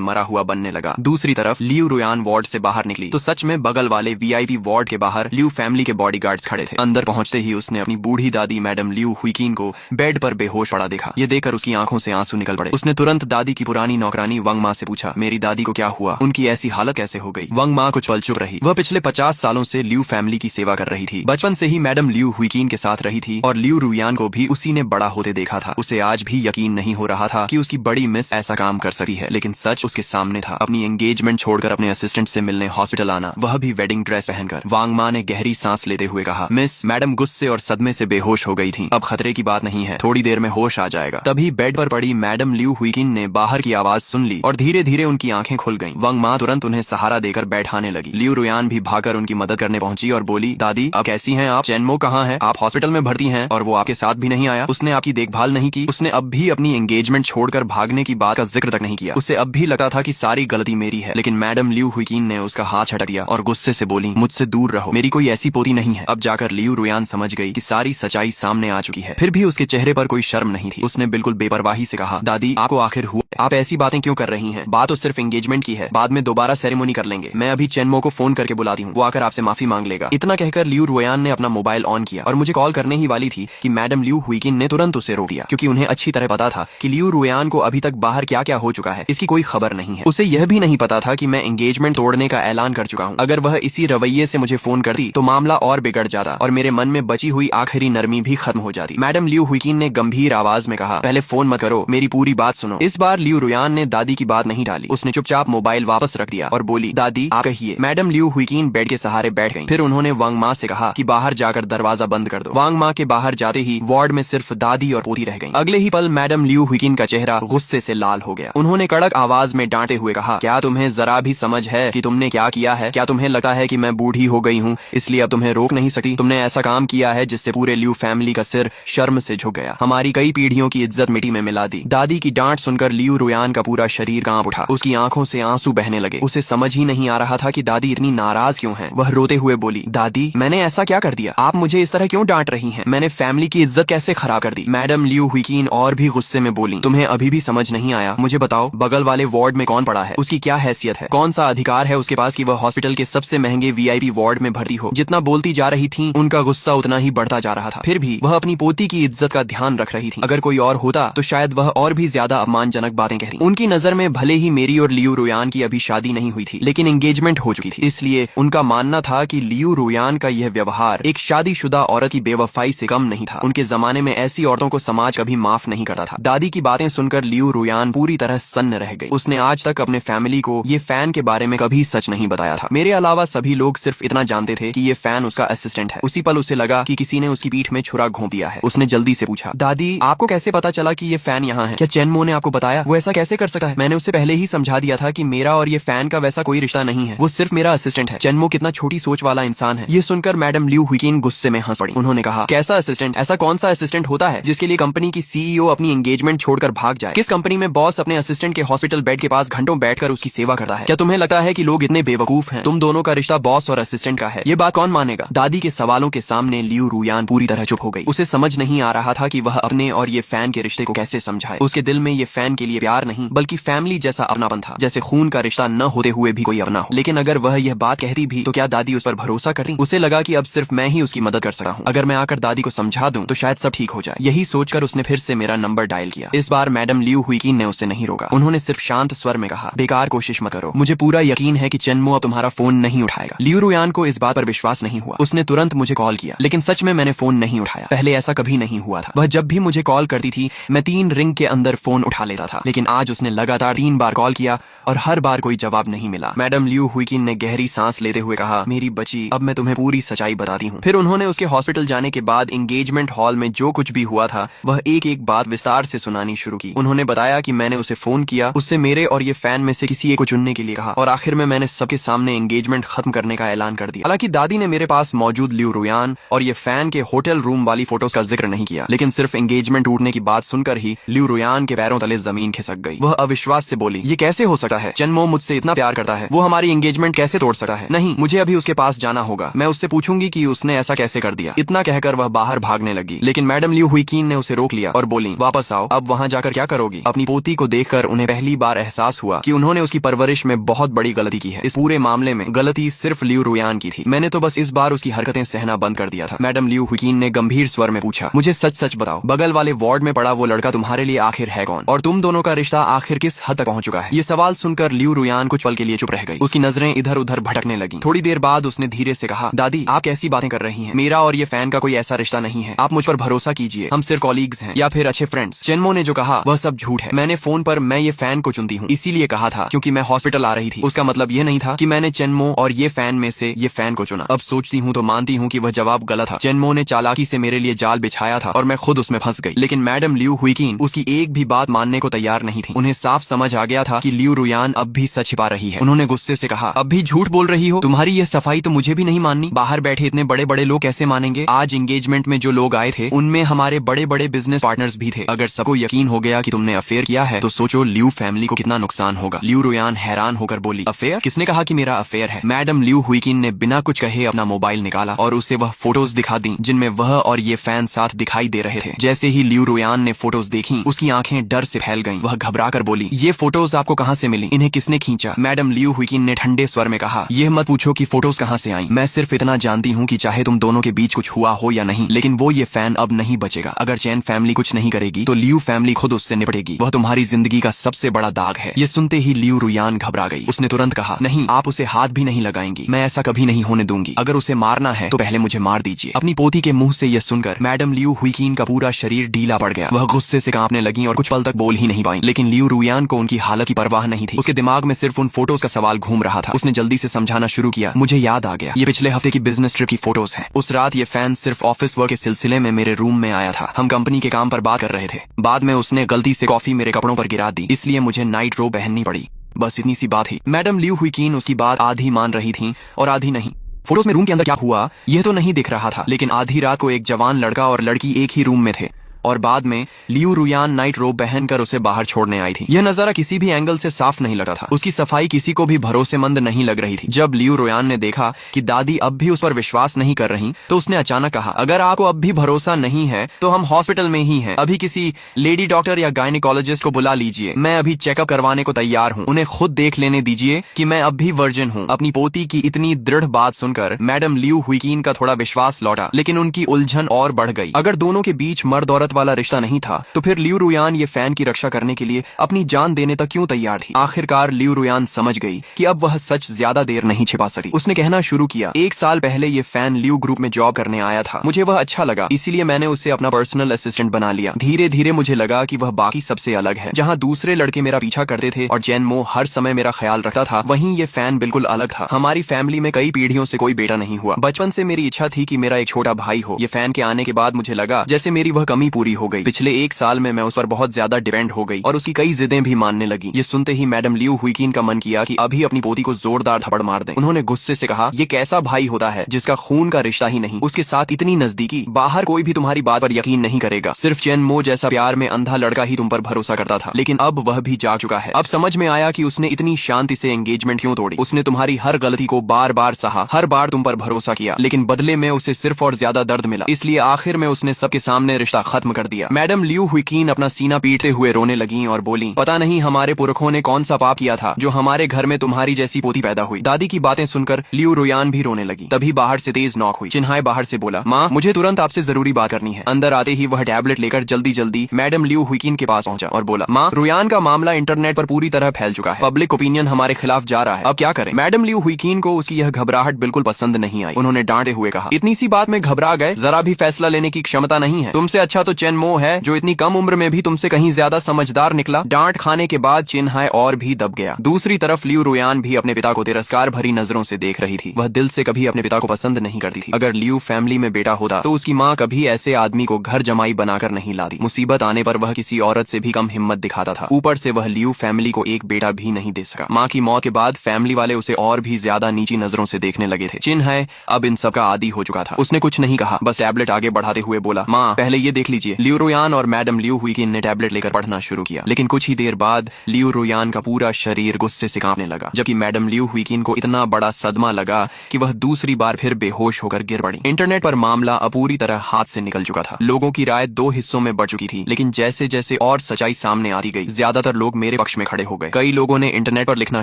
मरा हुआ बनने लगा। दूसरी तरफ लियू रुयान वार्ड से बाहर निकली तो सच में बगल वाले वीआईपी वार्ड के बाहर लियू फैमिली के बॉडीगार्ड्स खड़े थे। अंदर पहुंचते ही उसने अपनी बूढ़ी दादी मैडम लियू हुईकिन को बेड पर बेहोश पड़ा देखा। ये देखकर उसकी आंखों से आंसू निकल पड़े। उसने तुरंत दादी की पुरानी नौकरानी वंग माँ से पूछा, मेरी दादी को क्या हुआ? उनकी ऐसी हालत कैसे हो गई? वंग माँ कुछ पल चुप रही। वह पिछले 50 सालों से लियू फैमिली की सेवा कर रही थी। बचपन से ही मैडम लियू हुईकिन के साथ रही थी और लियू रुयान को भी उसी ने बड़ा होते देखा था। उसे आज भी यकीन नहीं हो रहा था कि उसकी बड़ी मिस ऐसा काम कर सकती है, लेकिन सच उसके सामने था। अपनी एंगेजमेंट छोड़कर अपने असिस्टेंट से मिलने हॉस्पिटल आना, वह भी वेडिंग ड्रेस पहनकर। वांग माँ ने गहरी सांस लेते हुए कहा, मिस, मैडम गुस्से और सदमे से बेहोश हो गई थी। अब खतरे की बात नहीं है, थोड़ी देर में होश आ जाएगा। तभी बेड पर पड़ी मैडम लियू हुईकिन ने बाहर की आवाज सुन ली और धीरे धीरे उनकी आंखें खुल गईं। वंग माँ तुरंत उन्हें सहारा देकर बैठाने लगी। लियू रुयान भी भागकर उनकी मदद करने पहुंची और बोली, दादी अब कैसी हैं आप? चेनमो कहाँ है? आप हॉस्पिटल में भर्ती हैं और वो आपके साथ भी नहीं आया? उसने आपकी देखभाल नहीं की? उसने अब भी अपनी एंगेजमेंट छोड़कर भागने की बात का जिक्र तक नहीं किया। उसे अब भी लगता था कि सारी गलती मेरी है। लेकिन मैडम लियू हुईकिन ने उसका हाथ झटक दिया और गुस्से से बोली, मुझसे दूर रहो, मेरी कोई ऐसी पोती नहीं है। अब जाकर लियू रुयान समझ गई कि सारी सच्चाई सामने आ चुकी है। फिर भी उसके चेहरे पर कोई शर्म नहीं थी। उसने बिल्कुल बेपरवाही से कहा, दादी आपको आखिर हुआ? आप ऐसी बातें क्यों कर रही हैं? बात तो सिर्फ एंगेजमेंट की है, बाद में दोबारा सेरेमनी कर लेंगे। मैं अभी चेनमो को फोन करके बुलाती हूँ, वो आकर आपसे माफी मांग लेगा। इतना कहकर लियू रुयान ने अपना मोबाइल ऑन किया और मुझे कॉल करने ही वाली थी कि मैडम लियू हुईकिन ने तुरंत उसे रोक दिया, क्योंकि उन्हें अच्छी तरह पता था कि लियू रुयान को अभी तक बाहर क्या क्या हो चुका है इसकी कोई खबर नहीं है। उसे यह भी नहीं पता था कि मैं एंगेजमेंट तोड़ने का ऐलान कर चुका हूँ। अगर वह इसी रवैये से मुझे फोन करती तो मामला और बिगड़ जाता और मेरे मन में बची हुई आखिरी नरमी भी खत्म हो जाती। मैडम लियू हुईकिन ने गंभीर आवाज में कहा, पहले फोन मत करो, मेरी पूरी बात सुनो। इस बार लियू रुयान ने दादी की बात नहीं टाली। उसने चुपचाप मोबाइल वापस रख दिया और बोली, दादी आप कहिए। मैडम लियू हुईकिन बेड के सहारे बैठ गईं। फिर उन्होंने वांग माँ से कहा कि बाहर जाकर दरवाजा बंद कर दो। वांग माँ के बाहर जाते ही वार्ड में सिर्फ दादी और पोती रह गईं। अगले ही पल मैडम लियू हुईकिन का चेहरा गुस्से से लाल हो गया। उन्होंने कड़क आवाज में डांटते हुए कहा, क्या तुम्हें जरा भी समझ है कि तुमने क्या किया है? क्या तुम्हें लगता है कि मैं बूढ़ी हो गई हूँ इसलिए अब तुम्हें रोक नहीं सकती? तुमने ऐसा काम किया है जिससे पूरे लियू फैमिली का सिर शर्म से झुक गया, हमारी कई पीढ़ियों की इज्जत मिट्टी में मिला दी। दादी की डांट सुनकर लियू रुयान का पूरा शरीर कांप उठा। उसकी आंखों से आंसू बहने लगे। उसे समझ ही नहीं आ रहा था कि दादी इतनी नाराज क्यों है। वह रोते हुए बोली, दादी मैंने ऐसा क्या कर दिया? आप मुझे इस तरह क्यों डांट रही हैं? मैंने फैमिली की इज्जत कैसे खराब कर दी? मैडम लियू हुईकिन और भी गुस्से में बोली, तुम्हें अभी भी समझ नहीं आया? मुझे बताओ, बगल वाले वार्ड में कौन पड़ा है? उसकी क्या हैसियत है? कौन सा अधिकार है उसके पास कि वह हॉस्पिटल के सबसे महंगे वीआईपी वार्ड में भर्ती हो? जितना बोलती जा रही थी उनका गुस्सा उतना ही बढ़ता जा रहा था। फिर भी वह अपनी पोती की इज्जत का ध्यान रख रही थी। अगर कोई और होता तो शायद वह और भी ज्यादा अपमानजनक बातें कहती। उनकी नजर में भले ही मेरी और लियू रुयान की अभी शादी नहीं हुई थी, लेकिन एंगेजमेंट हो चुकी थी। इसलिए उनका मानना था कि लियू रुयान का यह व्यवहार एक शादीशुदा औरत की बेवफाई से कम नहीं था। उनके जमाने में ऐसी औरतों को समाज कभी माफ नहीं करता था। दादी की बातें सुनकर लियू रुयान पूरी तरह सन्न रह गई। उसने आज तक अपने फैमिली को ये फैन के बारे में कभी सच नहीं बताया था। मेरे अलावा सभी लोग सिर्फ इतना जानते थे कि ये फैन उसका असिस्टेंट है। उसी पल उसे लगा कि किसी ने उसकी पीठ में छुरा घोंप दिया है। उसने जल्दी से पूछा, दादी आपको कैसे पता चला कि ये फैन यहाँ है? क्या चेनमो ने आपको बताया? वो ऐसा कैसे कर सकता है? मैंने उसे पहले ही समझा दिया था कि मेरा और ये फैन का वैसा कोई रिश्ता नहीं है, वो सिर्फ मेरा असिस्टेंट है। चेनमो कितना छोटी सोच वाला इंसान है। ये सुनकर मैडम लियू हुईकिन गुस्से में हंस पड़ी। उन्होंने कहा, कैसा असिस्टेंट? ऐसा कौन सा असिस्टेंट होता है जिसके लिए कंपनी की सीईओ अपनी एंगेजमेंट छोड़कर भाग जाए? किस कंपनी में बॉस अपने असिस्टेंट के हॉस्पिटल बेड के पास घंटों बैठकर उसकी सेवा करता है? क्या तुम्हें लगता है कि लोग इतने बेवकूफ हैं? तुम दोनों का रिश्ता बॉस और असिस्टेंट का है, ये बात कौन मानेगा? दादी के सवालों के सामने लियू रुयान पूरी तरह चुप हो गई। उसे समझ नहीं आ रहा था कि वह अपने और ये फैन के रिश्ते को कैसे समझाए। उसके दिल में ये फैन के लिए प्यार नहीं बल्कि फैमिली जैसा अपनापन था, जैसे खून का रिश्ता न होते हुए भी कोई अपना हो। लेकिन अगर वह यह बात कहती भी तो क्या दादी उस पर भरोसा करती? उसे लगा कि अब सिर्फ मैं ही उसकी मदद कर सकता हूँ। अगर मैं आकर दादी को समझा दूं तो शायद सब ठीक हो जाए। यही सोचकर उसने फिर से मेरा नंबर डायल किया। इस बार मैडम लियू हुईकिन ने उसे नहीं रोका। उन्होंने सिर्फ शांत स्वर में कहा, बेकार कोशिश मत करो, मुझे पूरा यकीन है कि चेनमो अब तुम्हारा फोन नहीं उठाएगा। लियू रुयान को इस बात पर विश्वास नहीं हुआ। उसने तुरंत मुझे कॉल किया, लेकिन सच में मैंने फोन नहीं उठाया। पहले ऐसा कभी नहीं हुआ था। वह जब भी मुझे कॉल करती थी मैं 3 रिंग के अंदर फोन उठा लेता था, लेकिन आज उसने लगातार 3 बार कॉल किया और हर बार कोई जवाब नहीं मिला। मैडम लियू हुईकिन ने गहरी सांस लेते हुए कहा, मेरी बच्ची, अब मैं तुम्हें पूरी सच्चाई बताती हूँ। फिर उन्होंने उसके हॉस्पिटल जाने के बाद एंगेजमेंट हॉल में जो कुछ भी हुआ था वह एक एक बात विस्तार से सुनानी शुरू की। उन्होंने बताया कि मैंने उसे फोन किया, उससे मेरे और ये फैन में से किसी एक को चुनने के लिए कहा और आखिर में मैंने सबके सामने एंगेजमेंट खत्म करने का ऐलान कर दिया। हालांकि दादी ने मेरे पास मौजूद लियू रुयान और ये फैन के होटल रूम वाली फोटोज का जिक्र नहीं किया, लेकिन सिर्फ एंगेजमेंट टूटने की बात सुनकर ही लियू रुयान के पैरों तले जमीन खिसक गई। वह अविश्वास से बोली, ये कैसे हो सकता है? चेनमो मुझसे इतना प्यार करता है, वो हमारी एंगेजमेंट कैसे तोड़ सकता है? नहीं, मुझे अभी उसके पास जाना होगा। मैं उससे पूछूंगी कि उसने ऐसा कैसे कर दिया। इतना कहकर वह बाहर भागने लगी, लेकिन मैडम लियू हुईकीन ने उसे रोक लिया और बोली, वापस आओ। अब वहाँ जाकर क्या करोगी? अपनी पोती को देखकर उन्हें पहली बार एहसास हुआ कि उन्होंने उसकी परवरिश में बहुत बड़ी गलती की है। इस पूरे मामले में गलती सिर्फ लियू रुयान की थी। मैंने तो बस इस बार उसकी हरकतें सहना बंद कर दिया था। मैडम लियू हुईकीन ने गंभीर स्वर में पूछा, मुझे सच सच बताओ, बगल वाले वार्ड में पड़ा वो लड़का तुम्हारे लिए आखिर है कौन? और तुम दोनों का रिश्ता आखिर किस हद तक पहुंच चुका है? ये सवाल सुनकर लियू रुयान कुछ पल के लिए चुप रह गई। उसकी नजरें इधर उधर भटकने लगी। थोड़ी देर बाद उसने धीरे से कहा, दादी आप कैसी बातें कर रही हैं? मेरा और ये फैन का कोई ऐसा रिश्ता नहीं है। आप मुझ पर भरोसा कीजिए, हम सिर्फ कॉलीग्स हैं या फिर अच्छे फ्रेंड्स। चेनमो ने जो कहा वह सब झूठ है। मैंने फोन पर मैं ये फैन को चुनती हूँ इसीलिए कहा था क्योंकि मैं हॉस्पिटल आ रही थी। उसका मतलब ये नहीं था कि मैंने चेनमो और ये फैन में से ये फैन को चुना। अब सोचती हूँ तो मानती हूँ कि वह जवाब गलत था। चेनमो ने चालाकी से मेरे लिए जाल बिछाया था और मैं खुद उसमें फंस गई। लेकिन मैडम लियू हुईकीन उसकी एक भी बात मानने को तैयार नहीं थी। उन्हें साफ समझ आ गया था कि लियू रुयान अब भी सच छिपा रही है। उन्होंने गुस्से से कहा, अब भी झूठ बोल रही हो? तुम्हारी ये सफाई तो मुझे भी नहीं माननी। बाहर बैठे इतने बड़े बड़े लोग कैसे मानेंगे? आज एंगेजमेंट में जो लोग आए थे उनमें हमारे बड़े बड़े बिजनेस पार्टनर्स भी थे। अगर सबको यकीन हो गया कि तुमने अफेयर किया है तो सोचो लियू फैमिली को कितना नुकसान होगा। लियू रुयान हैरान होकर बोली, अफेयर? किसने कहा कि मेरा अफेयर है? मैडम लियू हुईकीन ने बिना कुछ कहे अपना मोबाइल निकाला और उसे वह फोटोज दिखा दी जिनमें वह और ये फैन साथ दिखाई दे रहे थे। जैसे ही लियू रुयान ने फोटोज देखी उसकी आंखें डर से फैल गईं। वह घबरा कर बोली, ये फोटोज आपको कहाँ से मिली? इन्हें किसने खींचा? मैडम लियू हुईकीन ने ठंडे स्वर में कहा, यह मत पूछो कि फोटोज कहाँ से आई। मैं सिर्फ इतना जानती हूँ कि चाहे तुम दोनों के बीच कुछ हुआ हो या नहीं, लेकिन वो ये फैन अब नहीं बचेगा। अगर चैन फैमिली कुछ नहीं करेगी तो लियू फैमिली खुद उससे निपटेगी। वह तुम्हारी जिंदगी का सबसे बड़ा दाग है। ये सुनते ही लियू रुयान घबरा गई। उसने तुरंत कहा, नहीं, आप उसे हाथ भी नहीं लगाएंगी। मैं ऐसा कभी नहीं होने दूंगी। अगर उसे मारना है तो पहले मुझे मार दीजिए। अपनी पोती के मुंह से यह सुनकर मैडम लियू हुईकीन का पूरा शरीर ढीला पड़ गया। वह गुस्से से कांपने लगी और कुछ पल तक बोल ही नहीं पाई। लेकिन लियू रुयान को उनकी हालत की परवाह नहीं थी। उसके दिमाग में सिर्फ उन फोटोज का सवाल घूम रहा था। उसने जल्दी से समझाना शुरू किया, मुझे याद आ गया, ये पिछले हफ्ते की बिजनेस ट्रिप की फोटोज हैं। उस रात ये फैन सिर्फ ऑफिस वर्क के सिलसिले में मेरे रूम में आया था। हम कंपनी के काम पर बात कर रहे थे। बाद में उसने गलती से कॉफी मेरे कपड़ों पर गिरा दी, इसलिए मुझे नाइट रोब पहननी पड़ी। बस इतनी सी बात ही। मैडम लियू हुईकीन उसकी बात आधी मान रही थी और आधी नहीं। फोटोज में रूम के अंदर क्या हुआ यह तो नहीं दिख रहा था, लेकिन आधी रात को एक जवान लड़का और लड़की एक ही रूम में थे और बाद में लियू रुयान नाइट रोब पहनकर उसे बाहर छोड़ने आई थी। यह नजारा किसी भी एंगल से साफ नहीं लगा था। उसकी सफाई किसी को भी भरोसेमंद नहीं लग रही थी। जब लियू रुयान ने देखा कि दादी अब भी उस पर विश्वास नहीं कर रही तो उसने अचानक कहा, अगर आपको अब भी भरोसा नहीं है तो हम हॉस्पिटल में ही हैं। अभी किसी लेडी डॉक्टर या गायनिकोलॉजिस्ट को बुला लीजिए। मैं अभी चेकअप करवाने को तैयार हूँ। उन्हें खुद देख लेने दीजिए कि मैं अब भी वर्जिन हूँ। अपनी पोती की इतनी दृढ़ बात सुनकर मैडम लियू हुईकीन का थोड़ा विश्वास लौटा, लेकिन उनकी उलझन और बढ़ गई। अगर दोनों के बीच मर्द औरत वाला रिश्ता नहीं था तो फिर लियू रुयान ये फैन की रक्षा करने के लिए अपनी जान देने तक क्यों तैयार थी? आखिरकार लियू रुयान समझ गई कि अब वह सच ज्यादा देर नहीं छिपा सकती। उसने कहना शुरू किया, 1 साल पहले ये फैन लियू ग्रुप में जॉब करने आया था। मुझे वह अच्छा लगा, इसीलिए मैंने उसे अपना पर्सनल असिस्टेंट बना लिया। धीरे धीरे मुझे लगा कि वह बाकी सबसे अलग है। जहाँ दूसरे लड़के मेरा पीछा करते थे और चेनमो हर समय मेरा ख्याल रखता था, वहीं ये फैन बिल्कुल अलग था। हमारी फैमिली में कई पीढ़ियों से कोई बेटा नहीं हुआ। बचपन से मेरी इच्छा थी कि मेरा एक छोटा भाई हो। ये फैन के आने के बाद मुझे लगा जैसे मेरी वह कमी पूरी हो गई। पिछले 1 साल में मैं उस पर बहुत ज्यादा डिपेंड हो गई और उसकी कई जिदें भी मानने लगी। ये सुनते ही मैडम लियू हुईकीन का मन किया कि अभी अपनी पोती को जोरदार थप्पड़ मार दें। उन्होंने गुस्से से कहा, ये कैसा भाई होता है जिसका खून का रिश्ता ही नहीं, उसके साथ इतनी नजदीकी? बाहर कोई भी तुम्हारी बात पर यकीन नहीं करेगा। सिर्फ चेनमो जैसा प्यार में अंधा लड़का ही तुम पर भरोसा करता था, लेकिन अब वह भी जाग चुका है। अब समझ में आया कि उसने इतनी शांति से एंगेजमेंट क्यों तोड़ी। उसने तुम्हारी हर गलती को बार बार सहा, हर बार तुम पर भरोसा किया, लेकिन बदले में उसे सिर्फ और ज्यादा दर्द मिला। इसलिए आखिर में उसने सबके सामने रिश्ता खत्म कर दिया। मैडम लियू हुईकीन अपना सीना पीटते हुए रोने लगी और बोली, पता नहीं हमारे पुरखों ने कौन सा पाप किया था जो हमारे घर में तुम्हारी जैसी पोती पैदा हुई। दादी की बातें सुनकर लियू रुयान भी रोने लगी। तभी बाहर से तेज नॉक हुई। चिन्हाई बाहर से बोला, माँ मुझे तुरंत आपसे जरूरी बात करनी है। अंदर आते ही वह टैबलेट लेकर जल्दी जल्दी मैडम लियू हुईकीन के पास पहुंचा और बोला, माँ रुयान का मामला इंटरनेट पर पूरी तरह फैल चुका है। पब्लिक ओपिनियन हमारे खिलाफ जा रहा है, अब क्या करें? मैडम लियू हुईकीन को उसकी यह घबराहट बिल्कुल पसंद नहीं आई। उन्होंने डांटे हुए कहा, इतनी सी बात में घबरा गए? जरा भी फैसला लेने की क्षमता नहीं है। तुमसे अच्छा तो चेनमो है जो इतनी कम उम्र में भी तुमसे कहीं ज्यादा समझदार निकला। डांट खाने के बाद चिन्हाई और भी दब गया। दूसरी तरफ लियू रुयान भी अपने पिता को तिरस्कार भरी नजरों से देख रही थी। वह दिल से कभी अपने पिता को पसंद नहीं करती थी। अगर लियू फैमिली में बेटा होता तो उसकी माँ कभी ऐसे आदमी को घर जमाई बनाकर नहीं लाती। मुसीबत आने पर वह किसी औरत से भी कम हिम्मत दिखाता था। ऊपर से वह लियू फैमिली को एक बेटा भी नहीं दे सका। माँ की मौत के बाद फैमिली वाले उसे और भी ज्यादा नीची नजरों से देखने लगे थे। चिन्हाई अब इन सब का आदी हो चुका था। उसने कुछ नहीं कहा, बस टैबलेट आगे बढ़ाते हुए बोला, माँ पहले ये देख लीजिए सोचिए, लियू रुयान और मैडम लियू हुईकिन ने टैबलेट लेकर पढ़ना शुरू किया, लेकिन कुछ ही देर बाद लियू रुयान का पूरा शरीर गुस्से से कांपने लगा, जबकि मैडम लियू हुईकिन को इतना बड़ा सदमा लगा कि वह दूसरी बार फिर बेहोश होकर गिर पड़ी। इंटरनेट पर मामला अब पूरी तरह हाथ से निकल चुका था। लोगों की राय दो हिस्सों में बढ़ चुकी थी, लेकिन जैसे जैसे और सच्चाई सामने आती गई, ज्यादातर लोग मेरे पक्ष में खड़े हो गए। कई लोगों ने इंटरनेट पर लिखना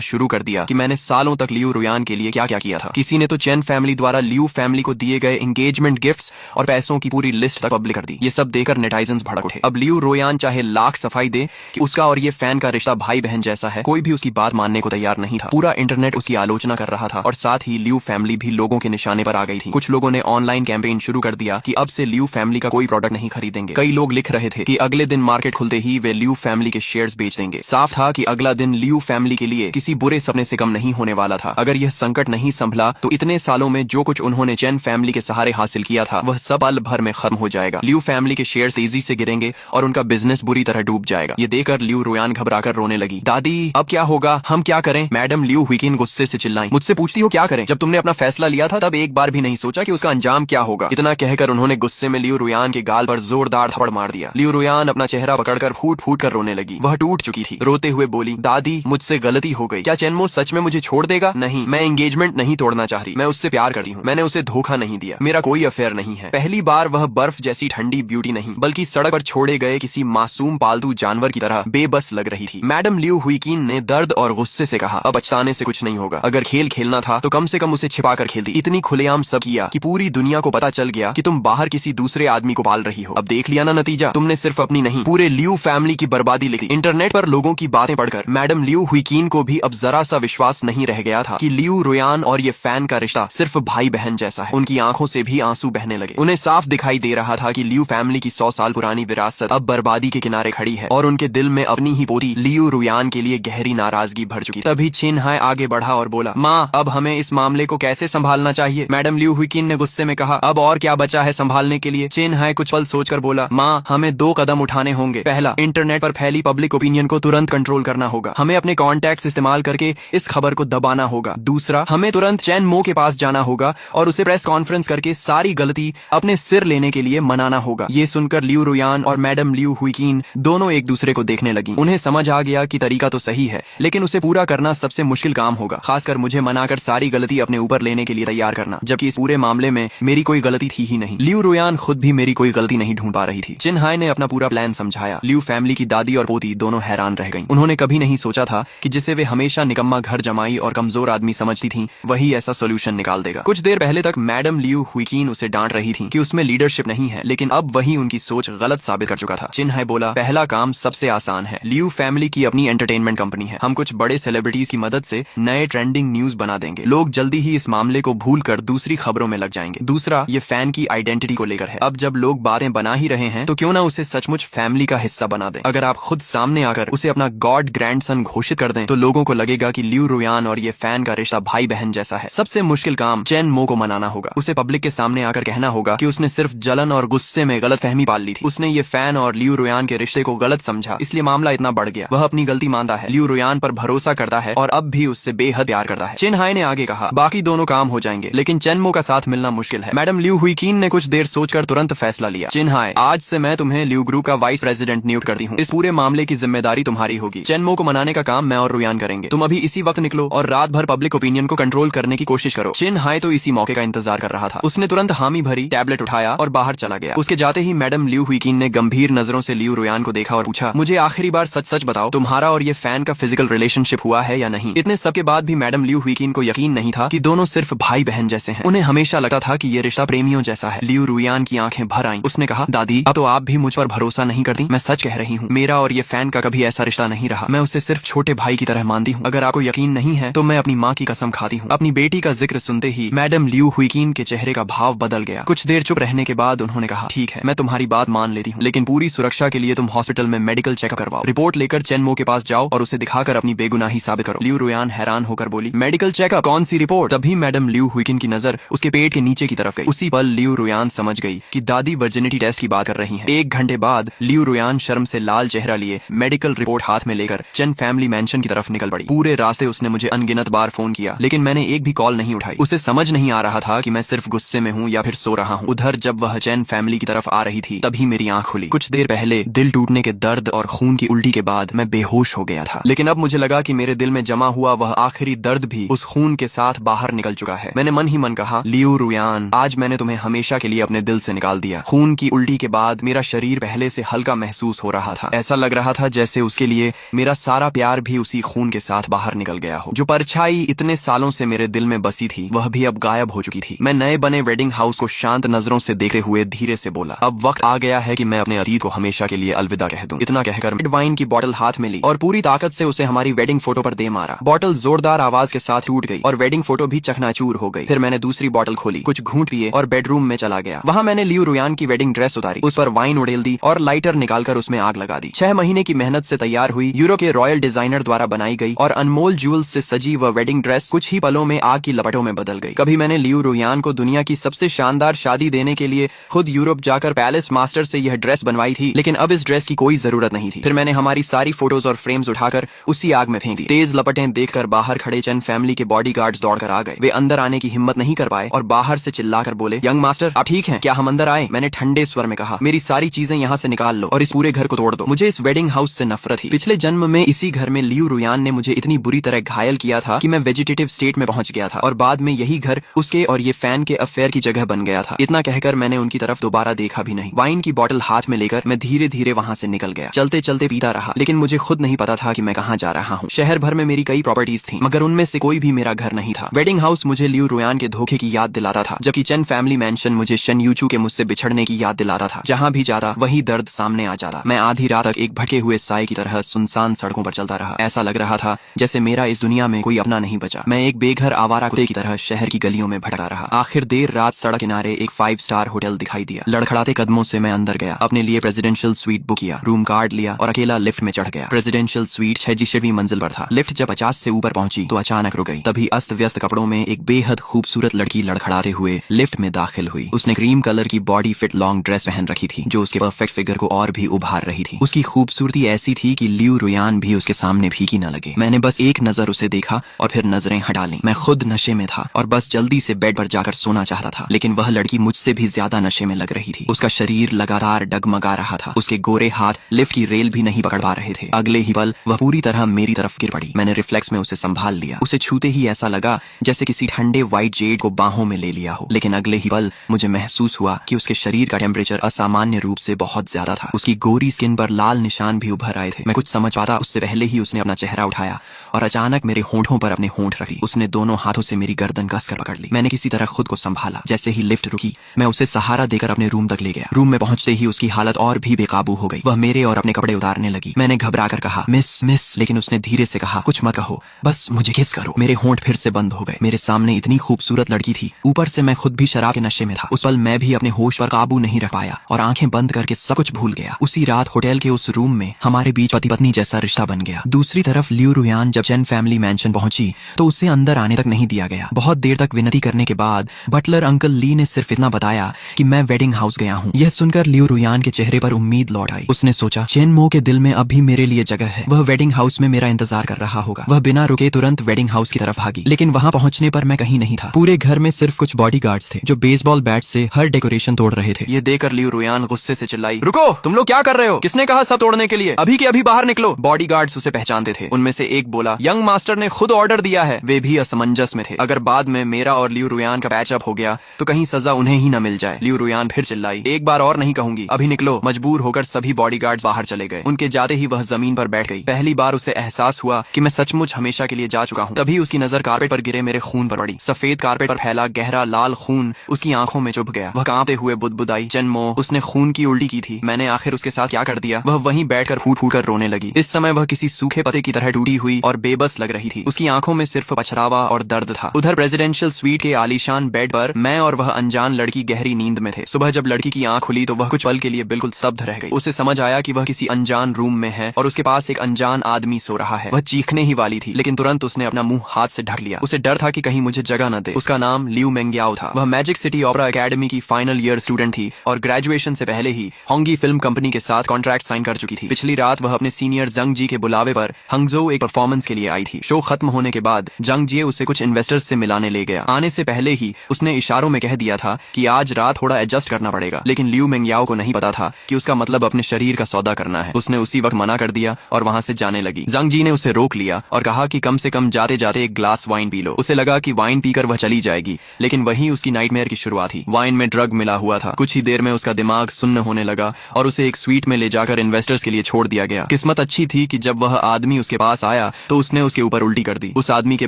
शुरू कर दिया कि मैंने सालों तक लियू रुयान के लिए क्या क्या किया था। किसी ने तो चेन फैमिली द्वारा लियू फैमिली को दिए गए एंगेजमेंट गिफ्ट्स और पैसों की पूरी लिस्ट तक पब्लिक कर दी। ये सब देखकर नेटाइजन्स भड़क उठे। अब लियू रुयान चाहे लाख सफाई दे कि उसका और ये फैन का रिश्ता भाई बहन जैसा है, कोई भी उसकी बात मानने को तैयार नहीं था। पूरा इंटरनेट उसकी आलोचना कर रहा था और साथ ही लियू फैमिली भी लोगों के निशाने पर आ गई थी। कुछ लोगों ने ऑनलाइन कैंपेन शुरू कर दिया कि अब से लियू फैमिली का कोई प्रोडक्ट नहीं खरीदेंगे। कई लोग लिख रहे थे कि अगले दिन मार्केट खुलते ही वे लियू फैमिली के शेयर्स बेच देंगे। साफ था कि अगला दिन लियू फैमिली के लिए किसी बुरे सपने से कम नहीं होने वाला था। अगर यह संकट नहीं संभला तो इतने सालों में जो कुछ उन्होंने चेन फैमिली के सहारे हासिल किया था वह सब पल भर में खत्म हो जाएगा। लियू फैमिली के शेयर्स तेजी से गिरेंगे और उनका बिजनेस बुरी तरह डूब जाएगा। ये देखकर लियू रुयान घबराकर रोने लगी। दादी, अब क्या होगा, हम क्या करें? मैडम लियू हुईकिन गुस्से से चिल्लाई। मुझसे पूछती हो क्या करें? जब तुमने अपना फैसला लिया था तब एक बार भी नहीं सोचा कि उसका अंजाम क्या होगा? इतना कहकर उन्होंने गुस्से में लियू रुयान के गाल पर जोरदार थप्पड़ मार दिया। लियू रुयान अपना चेहरा पकड़कर फूट फूट कर रोने लगी। वह टूट चुकी थी। रोते हुए बोली, दादी, मुझसे गलती हो गई। क्या चेनमो सच में मुझे छोड़ देगा? नहीं, मैं एंगेजमेंट नहीं तोड़ना चाहती। मैं उससे प्यार करती हूँ। मैंने उसे धोखा नहीं दिया। मेरा कोई अफेयर नहीं है। पहली बार वह बर्फ जैसी ठंडी ब्यूटी नहीं बल्कि सड़क पर छोड़े गए किसी मासूम पालतू जानवर की तरह बेबस लग रही थी। मैडम लियू हुईकिन ने दर्द और गुस्से से कहा, अब पछताने से कुछ नहीं होगा। अगर खेल खेलना था तो कम से कम उसे छिपा कर खेलती। इतनी खुलेआम सब किया कि पूरी दुनिया को पता चल गया कि तुम बाहर किसी दूसरे आदमी को पाल रही हो। अब देख लिया ना नतीजा। तुमने सिर्फ अपनी नहीं, पूरे लियू फैमिली की बर्बादी लिखी। इंटरनेट पर लोगों की बातें पढ़कर मैडम लियू हुईकिन को भी अब जरा सा विश्वास नहीं रह गया था कि लियू रुयान और ये फैन का रिश्ता सिर्फ भाई बहन जैसा है। उनकी आंखों से भी आंसू बहने लगे। उन्हें साफ दिखाई दे रहा था कि लियू फैमिली की 100 साल पुरानी विरासत अब बर्बादी के किनारे खड़ी है और उनके दिल में अपनी ही पोती लियू रुयान के लिए गहरी नाराजगी भर चुकी। तभी चिन हाय आगे बढ़ा और बोला, माँ, अब हमें इस मामले को कैसे संभालना चाहिए? मैडम लियू हुईकिन ने गुस्से में कहा, अब और क्या बचा है संभालने के लिए? चिन हाय कुछ पल सोचकर बोला, माँ, हमें 2 कदम उठाने होंगे। पहला, इंटरनेट पर फैली पब्लिक ओपिनियन को तुरंत कंट्रोल करना होगा। हमें अपने कॉन्टैक्ट्स इस्तेमाल करके इस खबर को दबाना होगा। दूसरा, हमें तुरंत चेन मो के पास जाना होगा और उसे प्रेस कॉन्फ्रेंस करके सारी गलती अपने सिर लेने के लिए मनाना होगा। ये सुनकर लियू रुयान और मैडम लियू हुईकिन दोनों एक दूसरे को देखने लगी। उन्हें समझ आ गया कि तरीका तो सही है, लेकिन उसे पूरा करना सबसे मुश्किल काम होगा, खासकर मुझे मनाकर सारी गलती अपने ऊपर लेने के लिए तैयार करना, जबकि इस पूरे मामले में मेरी कोई गलती थी ही नहीं। लियू रुयान खुद भी मेरी कोई गलती नहीं ढूंढ पा रही थी। चिन हाय ने अपना पूरा प्लान समझाया। लियू फैमिली की दादी और पोती दोनों हैरान रह गईं। उन्होंने कभी नहीं सोचा था कि जिसे वे हमेशा निकम्मा घर जमाई और कमजोर आदमी समझती थी वही ऐसा सोल्यूशन निकाल देगा। कुछ देर पहले तक मैडम लियू हुईकिन उसे डांट रही थी कि उसमें लीडरशिप नहीं है, लेकिन अब वही उनकी सोच गलत साबित कर चुका था। चिन हाय बोला, पहला काम सबसे आसान है। लियू फैमिली की अपनी एंटरटेनमेंट कंपनी है। हम कुछ बड़े सेलिब्रिटीज की मदद से नए ट्रेंडिंग न्यूज बना देंगे। लोग जल्दी ही इस मामले को भूलकर दूसरी खबरों में लग जाएंगे। दूसरा, ये फैन की आइडेंटिटी को लेकर है। अब जब लोग बातें बना ही रहे हैं तो क्यों ना उसे सचमुच फैमिली का हिस्सा बना दें। अगर आप खुद सामने आकर उसे अपना गॉड ग्रैंडसन घोषित कर दें तो लोगों को लगेगा कि लियू रुयान और ये फैन का रिश्ता भाई बहन जैसा है। सबसे मुश्किल काम चेन मो को मनाना होगा। उसे पब्लिक के सामने आकर कहना होगा कि उसने सिर्फ जलन और गुस्से में गलत फहमी पाल ली थी। उसने ये फैन और लियू रुयान के रिश्ते को गलत समझा, इसलिए मामला इतना बढ़ गया। वह अपनी गलती मानता है, लियू रुयान पर भरोसा करता है और अब भी उससे बेहद प्यार करता है। चिन हाय ने आगे कहा, बाकी दोनों काम हो जाएंगे, लेकिन चेन मो का साथ मिलना मुश्किल है। मैडम लियू हुईकिन ने कुछ देर सोचकर तुरंत फैसला लिया। चिन हाय, आज से मैं तुम्हें लियू ग्रुप का वाइस प्रेसिडेंट नियुक्त करती हूँ। इस पूरे मामले की जिम्मेदारी तुम्हारी होगी। चेन मो को मनाने का काम मैं और रुयान करेंगे। तुम अभी इसी वक्त निकलो और रात भर पब्लिक ओपिनियन को कंट्रोल करने की कोशिश करो। चिन हाय तो इसी मौके का इंतजार कर रहा था। उसने तुरंत हामी भरी, टैबलेट उठाया और बाहर चला गया। उसके जाते ही मैडम लियू हुईकिन ने गंभीर नजरों से लियू रुयान को देखा और पूछा, मुझे आखिरी बार सच सच बताओ, तुम्हारा और ये फैन का फिजिकल रिलेशनशिप हुआ है या नहीं? इतने सब के बाद भी मैडम लियू हुईकिन को यकीन नहीं था कि दोनों सिर्फ भाई बहन जैसे हैं। उन्हें हमेशा लगा था कि ये रिश्ता प्रेमियों जैसा है। लियू रुयान की आंखें भर आईं। उसने कहा, दादी, अब तो आप भी मुझ पर भरोसा नहीं करती। मैं सच कह रही हूँ, मेरा और ये फैन का कभी ऐसा रिश्ता नहीं रहा। मैं उसे सिर्फ छोटे भाई की तरह मानती हूँ। अगर आपको यकीन नहीं है तो मैं अपनी माँ की कसम खाती हूँ। अपनी बेटी का जिक्र सुनते ही मैडम लियू हुईकिन के चेहरे का भाव बदल गया। कुछ देर चुप रहने के बाद उन्होंने कहा, ठीक है, मैं तुम्हारी बात मान लेती हूँ, लेकिन पूरी सुरक्षा के लिए तुम हॉस्पिटल में मेडिकल चेकअप करवाओ। रिपोर्ट लेकर चेन मो के पास जाओ और उसे दिखाकर अपनी बेगुनाही साबित करो। लियू रुयान हैरान होकर बोली, मेडिकल चेकअप? कौन सी रिपोर्ट? तभी मैडम लियू हुईकिन की नजर उसके पेट के नीचे की तरफ गई। उसी पल लियू रुयान समझ गई कि दादी वर्जिनिटी टेस्ट की बात कर रही हैं। 1 घंटे बाद लियू रुयान शर्म से लाल चेहरा लिए मेडिकल रिपोर्ट हाथ में लेकर चेन फैमिली मैंशन की तरफ निकल पड़ी। पूरे रास्ते उसने मुझे अनगिनत बार फोन किया, लेकिन मैंने एक भी कॉल नहीं उठाई। उसे समझ नहीं आ रहा था कि मैं सिर्फ गुस्से में हूँ या फिर सो रहा हूँ। उधर जब वह चेन फैमिली की तरफ आ रही थी की तभी मेरी आंख खुली। कुछ देर पहले दिल टूटने के दर्द और खून की उल्टी के बाद मैं बेहोश हो गया था, लेकिन अब मुझे लगा कि मेरे दिल में जमा हुआ वह आखिरी दर्द भी उस खून के साथ बाहर निकल चुका है। मैंने मन ही मन कहा, लियू रुयान, आज मैंने तुम्हें हमेशा के लिए अपने दिल से निकाल दिया। खून की उल्टी के बाद मेरा शरीर पहले से हल्का महसूस हो रहा था। ऐसा लग रहा था जैसे उसके लिए मेरा सारा प्यार भी उसी खून के साथ बाहर निकल गया हो। जो परछाई इतने सालों से मेरे दिल में बसी थी वह भी अब गायब हो चुकी थी। मैं नए बने वेडिंग हाउस को शांत नजरों से देखते हुए धीरे से बोला, अब वक्त आ गया है कि मैं अपने अतीत को हमेशा के लिए अलविदा कह दूं। इतना कहकर रेड वाइन की बोतल हाथ में ली और पूरी ताकत से उसे हमारी वेडिंग फोटो पर दे मारा। बोतल जोरदार आवाज के साथ टूट गई और वेडिंग फोटो भी चकनाचूर हो गई। फिर मैंने दूसरी बोतल खोली, कुछ घूंट पिए और बेडरूम में चला गया। वहाँ मैंने लियू रुयान की वेडिंग ड्रेस उतारी, उस पर वाइन उड़ेल दी और लाइटर निकालकर उसमें आग लगा दी। 6 महीने की मेहनत से तैयार हुई, यूरोप के रॉयल डिजाइनर द्वारा बनाई गई और अनमोल ज्वेल्स से सजी वह वेडिंग ड्रेस कुछ ही पलों में आग की लपटों में बदल गई। कभी मैंने लियू रुयान को दुनिया की सबसे शानदार शादी देने के लिए खुद यूरोप जाकर पैलेस मास्टर से यह ड्रेस बनवाई थी, लेकिन अब इस ड्रेस की कोई जरूरत नहीं थी। फिर मैंने हमारी सारी फोटोज और फ्रेम्स उठाकर उसी आग में फेंक दी। तेज लपटें देखकर बाहर खड़े चंद फैमिली के बॉडीगार्ड्स दौड़कर आ गए। वे अंदर आने की हिम्मत नहीं कर पाए और बाहर से चिल्लाकर बोले, यंग मास्टर आप ठीक हैं? क्या हम अंदर आए? मैंने ठंडे स्वर में कहा, मेरी सारी चीजें यहाँ से निकाल लो और इस पूरे घर को तोड़ दो। मुझे इस वेडिंग हाउस से नफरत थी। पिछले जन्म में इसी घर में लियू रुयान ने मुझे इतनी बुरी तरह घायल किया था कि मैं वेजिटेटिव स्टेट में पहुंच गया था और बाद में यही घर उसके और ये फैन के अफेयर की जगह बन गया था। इतना कहकर मैंने उनकी तरफ दोबारा देखा भी नहीं। वाइन की बोतल हाथ में लेकर मैं धीरे धीरे वहां से निकल गया। चलते चलते पीता रहा, लेकिन मुझे खुद नहीं पता था कि मैं कहाँ जा रहा हूँ। शहर भर में मेरी कई प्रॉपर्टीज थी, मगर उनमें से कोई भी मेरा घर नहीं था। वेडिंग हाउस मुझे लियू रुयान के धोखे की याद दिलाता था, जबकि चेन फैमिली मैंशन मुझे शन यूचू के मुझसे बिछड़ने की याद दिलाता था। जहाँ भी जाता वही दर्द सामने आ जाता। मैं आधी रात तक एक भटके हुए साए की तरह सुनसान सड़कों पर चलता रहा। ऐसा लग रहा था जैसे मेरा इस दुनिया में कोई अपना नहीं बचा। मैं एक बेघर आवारा कुत्ते की तरह शहर की गलियों में भटकता रहा। आखिर देर रात सड़क किनारे एक 5 स्टार होटल दिखाई दिया। लड़खड़ाते कदमों से मैं अंदर गया, अपने लिए प्रेसिडेंशियल स्वीट बुक किया, रूम कार्ड लिया और अकेला लिफ्ट में चढ़ गया। प्रेसिडेंशियल स्वीट 6वीं मंजिल पर था। लिफ्ट जब 50 से ऊपर पहुंची तो अचानक रुक गई। तभी अस्त व्यस्त कपड़ों में एक बेहद खूबसूरत लड़की लड़खड़ाते हुए लिफ्ट में दाखिल हुई। उसने क्रीम कलर की बॉडी फिट लॉन्ग ड्रेस पहन रखी थी, जो उसके परफेक्ट फिगर को और भी उभार रही थी। उसकी खूबसूरती ऐसी थी कि लियू रुयान भी उसके सामने फीकी न लगे। मैंने बस एक नजर उसे देखा और फिर नजरें हटा ली। मैं खुद नशे में था और बस जल्दी से बेड पर जाकर सोना चाहता था, लेकिन वह लड़की मुझसे भी ज्यादा नशे में लग रही थी। उसका शरीर लगातार डगमगा रहा था। उसके गोरे हाथ लिफ्ट की रेल भी नहीं पकड़ पा रहे थे। अगले ही पल वह पूरी तरह मेरी तरफ गिर पड़ी। मैंने रिफ्लेक्स में उसे संभाल लिया। उसे छूते ही ऐसा लगा जैसे किसी ठंडे व्हाइट जेड को बाहों में ले लिया हो, लेकिन अगले ही पल मुझे महसूस हुआ कि उसके शरीर का टेम्परेचर असामान्य रूप से बहुत ज्यादा था। उसकी गोरी स्किन पर लाल निशान भी उभर आए थे। मैं कुछ समझ पाता उससे पहले ही उसने अपना चेहरा उठाया और अचानक मेरे होंठों पर अपने होंठ रख दी। उसने दोनों हाथों से मेरी गर्दन कसकर पकड़ ली। मैंने किसी तरह खुद को संभाला। जैसे ही लिफ्ट रुकी मैं उसे सहारा देकर अपने रूम तक ले गया। रूम में पहुंचते ही उसकी हालत और भी बेकाबू हो गई। वह मेरे और अपने कपड़े उतारने लगी। मैंने घबराकर कहा, मिस मिस, लेकिन उसने धीरे से कहा, कुछ मत कहो, बस मुझे किस करो। मेरे होंठ फिर से बंद हो गए। मेरे सामने इतनी खूबसूरत लड़की थी, ऊपर से मैं खुद भी शराब के नशे में था। उस पल मैं भी अपने होश पर काबू नहीं रख पाया और आंखें बंद करके सब कुछ भूल गया। उसी रात होटल के उस रूम में हमारे बीच पति पत्नी जैसा रिश्ता बन गया। दूसरी तरफ लियू रुयान जब चेन फैमिली मैंशन पहुंची तो उसे अंदर आने तक नहीं दिया गया। बहुत देर तक विनती करने के बाद बटलर अंकल ली ने सिर्फ इतना बताया कि मैं वेडिंग हाउस गया हूँ। यह सुनकर लियू रुयान के चेहरे पर उम्मीद लौट आई। उसने सोचा, चेन मो के दिल में अब भी मेरे लिए जगह है। वह वेडिंग हाउस में मेरा इंतजार कर रहा होगा। वह बिना रुके तुरंत वेडिंग हाउस की तरफ भागी, लेकिन वहाँ पहुंचने पर मैं कहीं नहीं था। पूरे घर में सिर्फ कुछ बॉडीगार्ड्स थे जो बेसबॉल बैट से हर डेकोरेशन तोड़ रहे थे। ये देखकर लियू रुयान गुस्से से चिल्लाई, रुको, तुम लोग क्या कर रहे हो? किसने कहा सब तोड़ने के लिए? अभी के अभी बाहर निकलो। बॉडीगार्ड्स उसे पहचानते थे। उनमें से एक बोला, यंग मास्टर ने खुद ऑर्डर दिया है। वे भी असमंजस में थे। अगर बाद में मेरा और लियू रुयान का पैचअप हो गया तो कहीं सजा उन्हें ही न मिल जाए। लियू रुयान फिर चिल्लाई, एक बार और नहीं कहूंगी, अभी निकलो। मजबूर होकर सभी बॉडीगार्ड्स बाहर चले गए। उनके जाते ही वह जमीन पर बैठ गई। पहली बार उसे एहसास हुआ कि मैं सचमुच हमेशा के लिए जा चुका हूँ। तभी उसकी नजर कारपेट पर गिरे मेरे खून पर पड़ी। सफेद कारपेट पर फैला गहरा लाल खून उसकी आंखों में चुभ गया। वह कांपते हुए बुदबुदाई, जन्मो, उसने खून की उल्टी की थी। मैंने आखिर उसके साथ क्या कर दिया? वह वहीं बैठकर फूट फूट कर रोने लगी। इस समय वह किसी सूखे पत्ते की तरह टूटी हुई और बेबस लग रही थी। उसकी आंखों में सिर्फ पछतावा और दर्द था। उधर प्रेसिडेंशियल स्वीट के आलीशान बेड पर मैं और वह अनजान लड़की गहरी नींद में थे। सुबह जब लड़की की आंख खुली तो वह कुछ पल के लिए बिल्कुल स्तब्ध रह गई। उसे समझ आया कि वह किसी अनजान रूम में है और उसके पास एक अनजान आदमी सो रहा है। वह चीखने ही वाली थी, लेकिन तुरंत उसने अपना मुंह हाथ से ढक लिया। उसे डर था कि कहीं मुझे जगह न दे। उसका नाम लियू मेंग्याओ था। वह मैजिक सिटी ओपेरा एकेडमी की फाइनल ईयर स्टूडेंट थी और ग्रेजुएशन से पहले ही होंगी फिल्म कंपनी के साथ कॉन्ट्रैक्ट साइन कर चुकी थी। पिछली रात वह अपने सीनियर जंग जी के बुलावे पर हंगजो एक परफॉर्मेंस के लिए आई थी। शो खत्म होने के बाद जंग जी उसे कुछ इन्वेस्टर्स से मिलाने ले गया। आने से पहले ही उसने इशारों में कह दिया था कि आज रात थोड़ा एडजस्ट करना पड़ेगा, लेकिन लियू मेंगयाओ को नहीं पता था कि उसका मतलब अपने शरीर का सौदा करना है। उसने उसी वक्त मना कर दिया और वहाँ से जाने लगी। जंग जी ने उसे रोक लिया और कहा कि कम से कम जाते जाते एक ग्लास वाइन पी लो। उसे लगा कि वाइन पीकर वह चली जाएगी, लेकिन वही उसकी नाइटमेयर की शुरुआत थी। वाइन में ड्रग मिला हुआ था। कुछ ही देर में उसका दिमाग सुन्न होने लगा और उसे एक स्वीट में ले जाकर इन्वेस्टर्स के लिए छोड़ दिया गया। किस्मत अच्छी थी कि जब वह आदमी उसके पास आया तो उसने उसके ऊपर उल्टी कर दी। उस आदमी के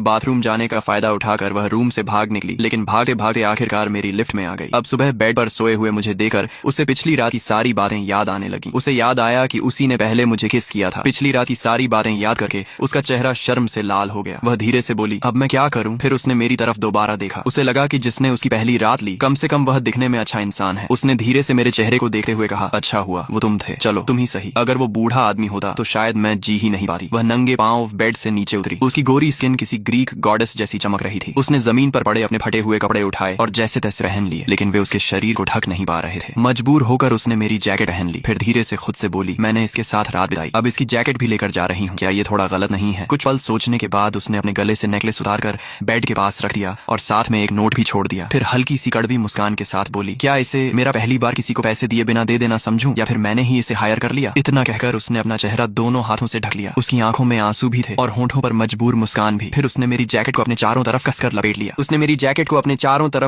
बाथरूम जाने का फायदा उठाकर वह रूम से भाग निकली, लेकिन भागते भागते आखिरकार मेरी लिफ्ट में आ गई। अब सुबह बेड पर सोए हुए मुझे देखकर उसे पिछली रात की सारी बातें याद आने लगी। उसे याद आया कि उसी ने पहले मुझे किस किया था। पिछली रात की सारी बातें याद करके उसका चेहरा शर्म से लाल हो गया। वह धीरे से बोली, अब मैं क्या करूं? फिर उसने मेरी तरफ दोबारा देखा। उसे लगा कि जिसने उसकी पहली रात ली कम से कम वह दिखने में अच्छा इंसान है। उसने धीरे से मेरे चेहरे को देखते हुए कहा, अच्छा हुआ वो तुम थे। चलो तुम ही सही। अगर वो बूढ़ा आदमी होता तो शायद मैं जी ही नहीं पाती। वह नंगे पांव बेड से नीचे उतरी। उसकी गोरी स्किन किसी ग्रीक गॉडेस जैसी चमक रही थी। उसने जमीन पर पड़े अपने फटे हुए कपड़े उठाए और जैसे तैसे पहन लिए, लेकिन वे उसके शरीर को ढक नहीं पा रहे थे। मजबूर होकर उसने मेरी जैकेट पहन ली। फिर धीरे से खुद से बोली, मैंने इसके साथ रात बिताई, अब इसकी जैकेट भी लेकर जा रही हूँ। क्या ये थोड़ा गलत नहीं है? कुछ पल सोचने के बाद उसने अपने गले से नेकलेस उतारकर बेड के पास रख दिया और साथ में एक नोट भी छोड़ दिया। फिर हल्की सी कड़वी मुस्कान के साथ बोली, क्या इसे मेरा पहली बार किसी को पैसे दिए बिना दे देना समझूं, या फिर मैंने ही इसे हायर कर लिया? इतना कहकर उसने अपना चेहरा दोनों हाथों से ढक लिया। उसकी आंखों में आंसू भी थे और होंठों पर मजबूर मुस्कान भी। फिर उसने मेरी जैकेट को अपने चारों तरफ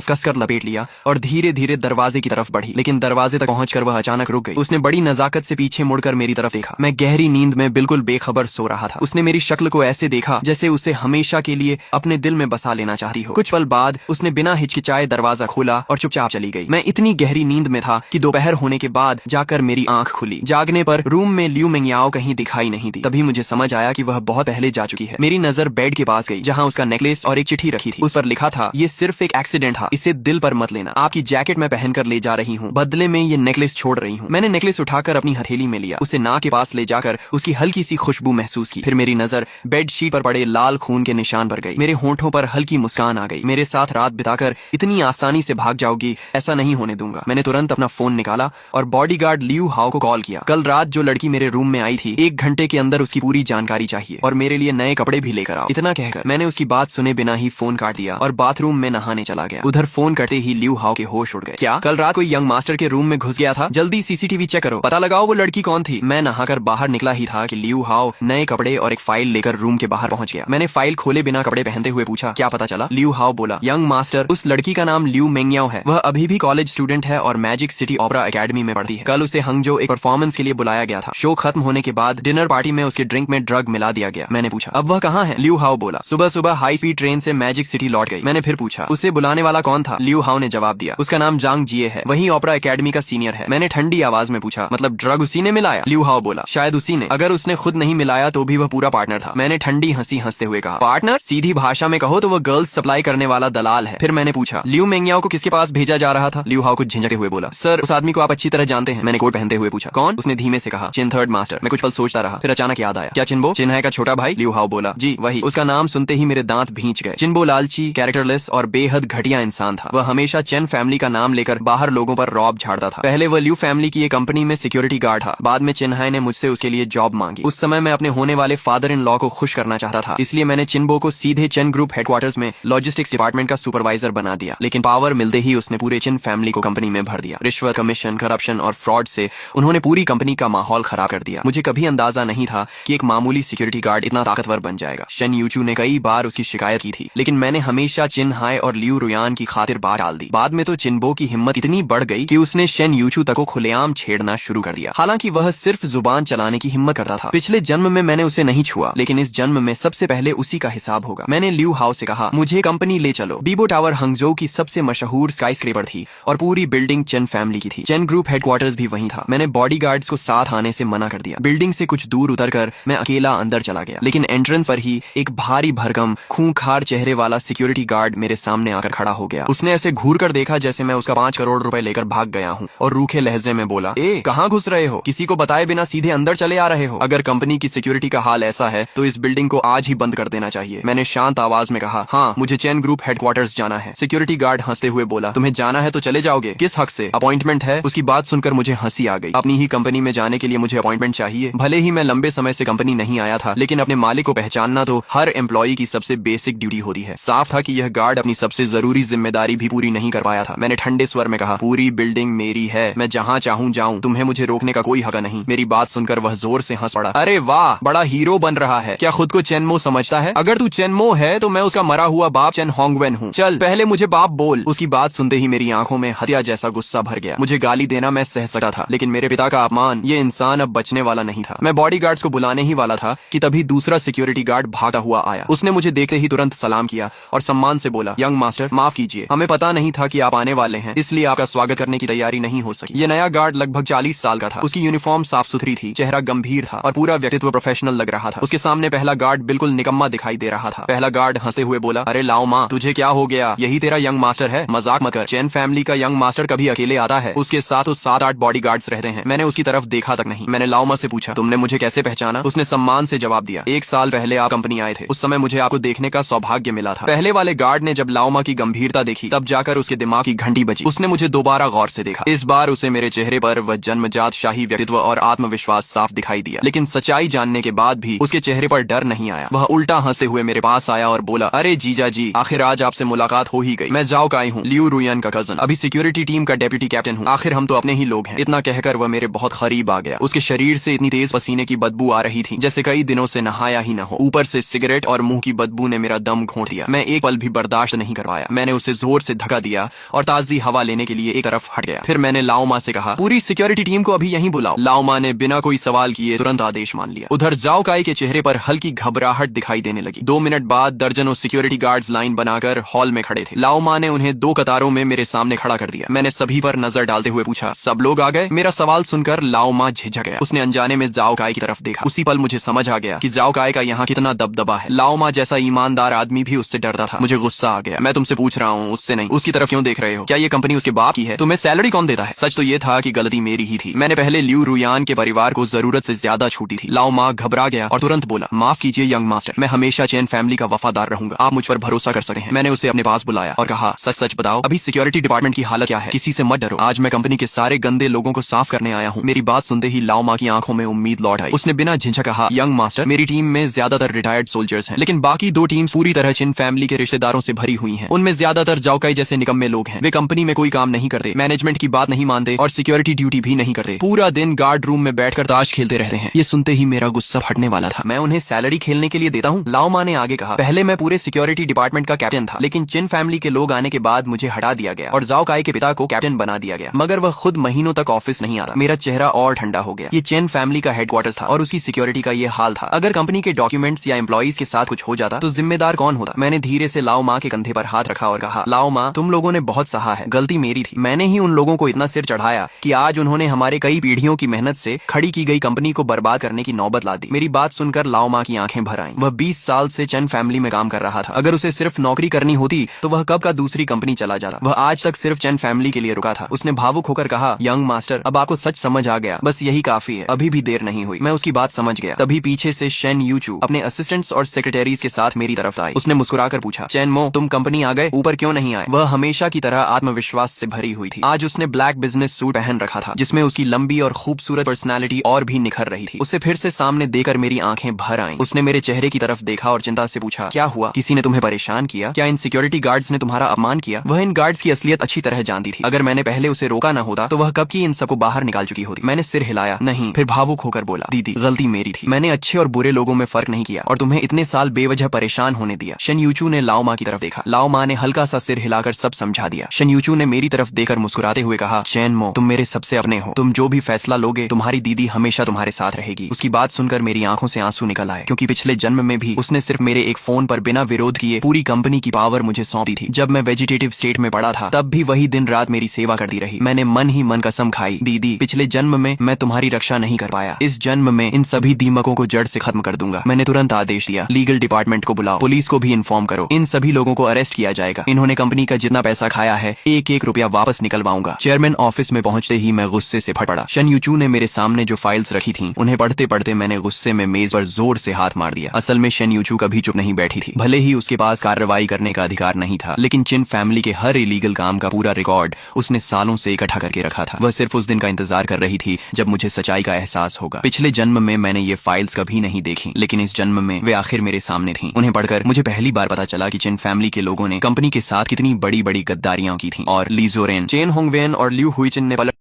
कसकर लपेट लिया और धीरे धीरे दरवाजे की तरफ बढ़ी। लेकिन दरवाजे तक पहुंचकर वह अचानक रुक गई। उसने बड़ी नजाकत से पीछे मुड़कर मेरी तरफ देखा। मैं गहरी नींद में बिल्कुल बेखबर सो रहा था। उसने मेरी शक्ल को ऐसे देखा जैसे उसे हमेशा के लिए अपने दिल में बसा लेना चाहती हो। कुछ पल बाद उसने बिना हिचकिचाए दरवाजा खोला और चुपचाप चली गई। मैं इतनी गहरी नींद में था कि दोपहर होने के बाद जाकर मेरी आंख खुली। जागने पर रूम में लियू मेंगयाओ कहीं दिखाई नहीं दी। तभी मुझे समझ आया कि वह बहुत पहले जा चुकी है। मेरी नजर बेड के पास गई जहाँ उसका नेकलेस और एक चिट्ठी रखी थी। उस पर लिखा था, ये सिर्फ एक एक्सीडेंट था, इसे दिल पर मत लेना। आपकी जैकेट मैं पहनकर ले जा रही हूँ, बदले में ये नेकलेस छोड़ रही हूँ। मैंने नेकलेस उठाकर अपनी हथेली में लिया। उसे नाक के पास ले जाकर उसकी हल्की सी खुशबू महसूस की। फिर मेरी नजर बेडशीट पर पड़े लाल खून के निशान पर गई। मेरे होंठों पर हल्की मुस्कान आ गई। मेरे साथ रात बिताकर इतनी आसानी से भाग जाओगी, ऐसा नहीं होने दूंगा। मैंने तुरंत अपना फोन निकाला और बॉडीगार्ड लियू हाओ को कॉल किया। कल रात जो लड़की मेरे रूम में आई थी, 1 घंटे के अंदर उसकी पूरी जानकारी चाहिए और मेरे लिए नए कपड़े भी लेकर आओ। इतना कहकर मैंने उसकी बात सुने बिना ही फोन काट दिया और बाथरूम में नहाने चला गया। उधर फोन करते ही लियू हाओ के होश उड़ गए। क्या कल रात कोई यंग मास्टर के रूम में घुस गया था? जल्दी सीसीटीवी चेक करो, पता लगाओ वो लड़की कौन थी। मैं नहाकर बाहर निकला ही था कि लियू हाओ नए कपड़े और एक फाइल लेकर रूम के बाहर पहुंच गया। मैंने फाइल खोले बिना कपड़े पहनते हुए पूछा, क्या पता चला? लियू हाओ बोला, यंग मास्टर, उस लड़की का नाम लियू मेंगयाओ है। वह अभी भी कॉलेज स्टूडेंट है और मैजिक सिटी ओपेरा एकेडमी में पढ़ती है। कल उसे हंगजो एक परफॉर्मेंस के लिए बुलाया गया था। शो खत्म होने के बाद डिनर पार्टी में उसके ड्रिंक में ड्रग मिला दिया गया। मैंने पूछा, अब वह कहाँ है? लियू हाओ बोला, सुबह सुबह हाई स्पीड ट्रेन से मैजिक सिटी लौट गई। मैंने फिर पूछा, उसे बुलाने वाला कौन था? लियू हाओ ने जवाब दिया, उसका नाम जांग जिए है, वही ओपेरा एकेडमी का सीनियर है। मैंने ठंडी आवाज में पूछा, मतलब ड्रग उसी ने मिलाया? लियू हाओ बोला, शायद उसी ने। अगर उसने खुद नहीं मिलाया तो भी वह पूरा पार्टनर था। मैंने ठंडी हंसी हंसते हुए कहा, पार्टनर? सीधी भाषा में कहो तो वह गर्ल्स सप्लाई करने वाला दलाल है। फिर मैंने पूछा, लियू मेंगयाओ को किसके पास भेजा जा रहा था? लियू हाओ कुछ झिझकते हुए बोला, सर उस आदमी को आप अच्छी तरह जानते हैं। मैंने कोट पहनते हुए पूछा, कौन? उसने धीमे से कहा, चिन थर्ड मास्टर। मैं कुछ पल सोचता रहा, फिर अचानक याद आया, क्या चिन्बो? चिन्हाई का छोटा भाई? लियू हाओ बोला, जी वही। उसका नाम सुनते ही मेरे दांत भींच गए। चिन्बो लालची, कैरेक्टरलेस और बेहद घटिया इंसान था। वह हमेशा चेन फैमिली का नाम लेकर बाहर लोगों पर रौब झाड़ता था। पहले वह लियू फैमिली की एक कंपनी में सिक्योरिटी गार्ड था। बाद में चिन्हाई ने मुझसे उसके लिए जॉब मांगी। उस समय मैं अपने होने वाले फादर इन लॉ को खुश करना चाहता था, इसलिए मैंने चिन्बो को सीधे चेन ग्रुप हेडक्वार्टर्स में लॉजिस्टिक्स डिपार्टमेंट का सुपरवाइजर बना दिया। लेकिन पावर मिलते ही उसने पूरे चिन फैमिली को कंपनी में भर दिया। रिश्वत, कमीशन, करप्शन और फ्रॉड से उन्होंने पूरी कंपनी का माहौल खराब कर दिया। मुझे कभी अंदाजा नहीं था कि एक मामूली सिक्योरिटी गार्ड इतना ताकतवर बन जाएगा। शन यूचू ने कई बार उसकी शिकायत की थी, लेकिन मैंने हमेशा चिन्हाई और लियू रुयान की खातिर बात टाल दी। बाद में तो चिन्बो की हिम्मत इतनी बढ़ गई कि उसने शन यूचू तक को खुलेआम छेड़ना शुरू कर दिया। हालांकि वह सिर्फ जुबान चलाने की हिम्मत करता था। पिछले जन्म में मैंने उसे नहीं छुआ, लेकिन इस जन्म में सबसे पहले उसी का हिसाब होगा। मैंने लियू हाओ से कहा, मुझे कंपनी ले चलो। बीबो टावर हंगजो की सबसे मशहूर स्काईस्क्रेपर थी और पूरी बिल्डिंग चेन फैमिली की थी। चेन ग्रुप हेडक्वार्टर्स भी वहीं था। मैंने बॉडीगार्ड्स को साथ आने से मना कर दिया। बिल्डिंग से कुछ दूर उतरकर मैं अकेला अंदर चला गया, लेकिन एंट्रेंस पर ही एक भारी भरकम खूंखार चेहरे वाला सिक्योरिटी गार्ड मेरे सामने आकर खड़ा हो गया। उसने ऐसे घूर कर देखा जैसे मैं उसका 5 करोड़ रुपए लेकर भाग गया हूँ और रूखे लहजे में बोला, ए कहाँ घुस रहे हो? किसी को बताए बिना सीधे अंदर चले आ रहे हो? अगर कंपनी की सिक्योरिटी का हाल ऐसा है तो इस बिल्डिंग को आज ही बंद कर देना चाहिए। मैंने शांत आवाज में कहा, हाँ मुझे चेन ग्रुप हेडक्वार्टर्स जाना है। सिक्योरिटी गार्ड हंसते हुए बोला, तुम्हें जाना है तो चले जाओगे, किस हक से? अपॉइंटमेंट है। उसकी बात सुनकर मुझे हंसी आ गई। अपनी ही कंपनी में जाने के लिए मुझे अपॉइंटमेंट चाहिए? भले ही मैं लंबे समय से कंपनी नहीं आया था, लेकिन अपने मालिक को पहचानना तो हर एम्प्लॉई की सबसे बेसिक ड्यूटी होती है। साफ था कि यह गार्ड अपनी सबसे जरूरी जिम्मेदारी भी पूरी नहीं कर पाया था। मैंने ठंडे स्वर में कहा, पूरी बिल्डिंग बिल्डिंग मेरी है, मैं जहाँ चाहूँ जाऊँ, तुम्हें मुझे रोकने का कोई हक नहीं। मेरी बात सुनकर वह जोर से हंस पड़ा। अरे वाह, बड़ा हीरो बन रहा है। क्या खुद को चेनमो समझता है? अगर तू चेनमो है तो मैं उसका मरा हुआ बाप चेन होंगवेन हूँ। चल पहले मुझे बाप बोल। उसकी बात सुनते ही मेरी आंखों में हत्या जैसा गुस्सा भर गया। मुझे गाली देना मैं सह सकता था, लेकिन मेरे पिता का अपमान, ये इंसान अब बचने वाला नहीं था। मैं बॉडीगार्ड्स को बुलाने ही वाला था कि तभी दूसरा सिक्योरिटी गार्ड भागता हुआ आया। उसने मुझे देखते ही तुरंत सलाम किया और सम्मान से बोला, यंग मास्टर माफ कीजिए, हमें पता नहीं था कि आप आने वाले हैं, इसलिए आपका स्वागत करने की तैयारी नहीं हो सकी। ये नया गार्ड लगभग 40 साल का था। उसकी यूनिफॉर्म साफ सुथरी थी, चेहरा गंभीर था और पूरा व्यक्तित्व प्रोफेशनल लग रहा था। उसके सामने पहला गार्ड बिल्कुल निकम्मा दिखाई दे रहा था। पहला गार्ड हंसते हुए बोला, अरे लाओ माँ, तुझे क्या हो गया? यही तेरा यंग मास्टर है? मजाक मत कर। चेन फैमिली का यंग मास्टर कभी अकेले आता है? उसके साथ उस 7-8 बॉडीगार्ड्स रहते हैं। मैंने उसकी तरफ देखा तक नहीं। मैंने लाओ माँ से पूछा, तुमने मुझे कैसे पहचाना? उसने सम्मान से जवाब दिया, 1 साल पहले आप कंपनी आए थे, उस समय मुझे आपको देखने का सौभाग्य मिला था। पहले वाले गार्ड ने जब लाओ माँ की गंभीरता देखी, तब जाकर उसके दिमाग की घंटी बजी। उसने मुझे दोबारा गौर से देखा। इस बार उसे मेरे चेहरे पर वह जन्मजात शाही व्यक्तित्व और आत्मविश्वास साफ दिखाई दिया, लेकिन सच्चाई जानने के बाद भी उसके चेहरे पर डर नहीं आया। वह उल्टा हंसते हुए मेरे पास आया और बोला, अरे जीजा जी, आखिर आज आपसे मुलाकात हो ही गई। मैं जाओ काई हूँ, लियू रुयन का कजन, अभी सिक्योरिटी टीम का डेप्यूटी कैप्टन हूँ। आखिर हम तो अपने ही लोग हैं। इतना कहकर वह मेरे बहुत करीब आ गया। उसके शरीर से इतनी तेज पसीने की बदबू आ रही थी जैसे कई दिनों से नहाया ही न हो। ऊपर से सिगरेट और मुंह की बदबू ने मेरा दम घोंट दिया। मैं एक पल भी बर्दाश्त नहीं कर पाया। मैंने उसे जोर से धक्का दिया और ताजी हवा लेने के लिए एक तरफ हट गया। फिर मैंने लाओ माँ से कहा, पूरी सिक्योरिटी टीम को अभी यहीं बुलाओ। लाओ माँ ने बिना कोई सवाल किए तुरंत आदेश मान लिया। उधर जाओ काई के चेहरे पर हल्की घबराहट दिखाई देने लगी। 2 मिनट बाद दर्जनों सिक्योरिटी गार्ड्स लाइन बनाकर हॉल में खड़े थे। लाओ माँ ने उन्हें 2 कतारों में मेरे सामने खड़ा कर दिया। मैंने सभी पर नजर डालते हुए पूछा, सब लोग आ गए? मेरा सवाल सुनकर लाओ माँ झिझक गया। उसने अनजाने में जाओ काई की तरफ देखा। उसी पल मुझे समझ आ गया कि जाओ काय का यहाँ कितना दबदबा है। लाओ माँ जैसा ईमानदार आदमी भी उससे डरता था। मुझे गुस्सा आ गया। मैं तुमसे पूछ रहा हूँ, उससे नहीं। उसकी तरफ क्यों देख रहे हो? क्या ये कंपनी उसके बाप की है? तुम्हें सैलरी कौन देता है? सच तो ये था कि गलती मेरी ही थी। मैंने पहले लियू रुयान के परिवार को जरूरत से ज्यादा छूटी थी। लाओ माँ घबरा गया और तुरंत बोला, माफ कीजिए यंग मास्टर, मैं हमेशा चेन फैमिली का वफादार रहूंगा। आप मुझ पर भरोसा कर सकते हैं। मैंने उसे अपने पास बुलाया और कहा, सच सच बताओ, अभी सिक्योरिटी डिपार्टमेंट की हालत क्या है? किसी से मत डरो। आज मैं कंपनी के सारे गंदे लोगों को साफ करने आया हूँ। मेरी बात सुनते ही लाओ माँ की आंखों में उम्मीद लौट आई। उसने बिना झिझक कहा, यंग मास्टर, मेरी टीम में ज्यादातर रिटायर्ड सोल्जर्स हैं, लेकिन बाकी 2 टीम्स पूरी तरह चिन फैमिली के रिश्तेदारों से भरी हुई हैं। उनमें ज्यादातर जाओकाई जैसे निकम्मे लोग हैं। वे कंपनी में कोई काम नहीं करते, मैनेजमेंट की बात नहीं मानते और सिक्योरिटी ड्यूटी भी नहीं करते। पूरा दिन गार्ड रूम में बैठकर ताश खेलते रहते हैं। ये सुनते ही मेरा गुस्सा फटने वाला था। मैं उन्हें सैलरी खेलने के लिए देता हूँ? लाओ माँ ने आगे कहा, पहले मैं पूरे सिक्योरिटी डिपार्टमेंट का कैप्टन था, लेकिन चिन फैमिली के लोग आने के बाद मुझे हटा दिया गया और जाओ काई के पिता को कैप्टन बना दिया गया, मगर वह खुद महीनों तक ऑफिस नहीं आता। मेरा चेहरा और ठंडा हो गया। ये चिन फैमिली का हेडक्वार्टर था और उसकी सिक्योरिटी का ये हाल था। अगर कंपनी के डॉक्यूमेंट्स या एम्प्लॉइज के साथ कुछ हो जाता तो जिम्मेदार कौन होता? मैंने धीरे से लाओ माँ के कंधे पर हाथ रखा और कहा, लाओ माँ, तुम लोगों ने बहुत सहा है, गलती मेरी थी। मैंने ही उन लोगों को इतना सिर चढ़ाया कि आज उन्होंने हमारे कई पीढ़ियों की मेहनत से खड़ी की गई कंपनी को बर्बाद करने की नौबत ला दी। मेरी बात सुनकर लाओ माँ की आंखें भर आईं। वह 20 साल से चेन फैमिली में काम कर रहा था। अगर उसे सिर्फ नौकरी करनी होती तो वह कब का दूसरी कंपनी चला जाता। वह आज तक सिर्फ चेन फैमिली के लिए रुका था। उसने भावुक होकर कहा, यंग मास्टर, अब आपको सच समझ आ गया, बस यही काफी है, अभी भी देर नहीं हुई। मैं उसकी बात समझ गया। तभी पीछे से शेन यूचू अपने असिस्टेंट्स और सेक्रेटरीज के साथ मेरी तरफ आई। उसने मुस्कुराकर पूछा, चेन मो, तुम कंपनी आ गए, ऊपर क्यों नहीं आए? वह हमेशा की तरह आत्मविश्वास से भरी हुई थी। आज उसने ब्लैक बिजनेस सूट पहन रखा था जिसमें उसकी लंबी और खूबसूरत पर्सनालिटी और भी निखर रही थी। उसे फिर से सामने देकर मेरी आंखें भर आईं। उसने मेरे चेहरे की तरफ देखा और चिंता से पूछा, क्या हुआ? किसी ने तुम्हें परेशान किया? क्या इन सिक्योरिटी गार्ड्स ने तुम्हारा अपमान किया? वह इन गार्ड्स की असलियत अच्छी तरह जानती थी। अगर मैंने पहले उसे रोका न होता तो वह कब की इन सबको बाहर निकाल चुकी होती। मैंने सिर हिलाया, नहीं। फिर भावुक होकर बोला, दीदी, गलती मेरी थी। मैंने अच्छे और बुरे लोगों में फर्क नहीं किया और तुम्हें इतने साल बेवजह परेशान होने दिया। शेन यूचू ने लाओ माँ की तरफ देखा। लाओ माँ ने हल्का सा सिर हिलाकर सब समझा दिया। शेन यूचू ने मेरी तरफ देखकर मुस्कुराते हुए कहा, चेन मो, तुम मेरे सबसे अपने हो। तुम जो भी फैसला लोगे, तुम्हारी दीदी हमेशा तुम्हारे साथ रहेगी। उसकी बात सुनकर मेरी आंखों से आंसू निकल आए, क्योंकि पिछले जन्म में भी उसने सिर्फ मेरे एक फोन पर बिना विरोध किए पूरी कंपनी की पावर मुझे सौंपी थी। जब मैं वेजिटेटिव स्टेट में पड़ा था तब भी वही दिन रात मेरी सेवा करती रही। मैंने मन ही मन कसम खाई, दीदी, पिछले जन्म में मैं तुम्हारी रक्षा नहीं कर पाया, इस जन्म में इन सभी दीमकों को जड़ से खत्म कर दूंगा। मैंने तुरंत आदेश दिया, लीगल डिपार्टमेंट को बुलाओ, पुलिस को भी इन्फॉर्म करो, इन सभी लोगों को अरेस्ट किया जाएगा। इन्होंने कंपनी का जितना पैसा खाया है, 1-1 रुपया वापस निकलवाऊंगा। चेयरमैन ऑफिस में पहुंचते ही मैं गुस्से से फट पड़ा। शेन यूचू ने मेरे सामने जो फाइल्स रखी थी उन्हें पढ़ते पढ़ते मैंने गुस्से में मेज पर जोर से हाथ मार दिया। असल में शेन यूचू कभी चुप नहीं बैठी थी। भले ही उसके पास कार्रवाई करने का अधिकार नहीं था, लेकिन चिन फैमिली के हर इलीगल काम का पूरा रिकॉर्ड उसने सालों से इकट्ठा करके रखा था। वह सिर्फ उस दिन का इंतजार कर रही थी जब मुझे सच्चाई का एहसास होगा। पिछले जन्म में मैंने ये फाइल्स कभी नहीं देखी, लेकिन इस जन्म में वे आखिर मेरे सामने थी। उन्हें पढ़कर मुझे पहली बार पता चला कि चिन फैमिली के लोगों ने कंपनी के साथ कितनी बड़ी बड़ी गद्दारियां की थी और ली जोरेन, चेन होंगवेन चेन और ल्यू हुईचिन ने पलट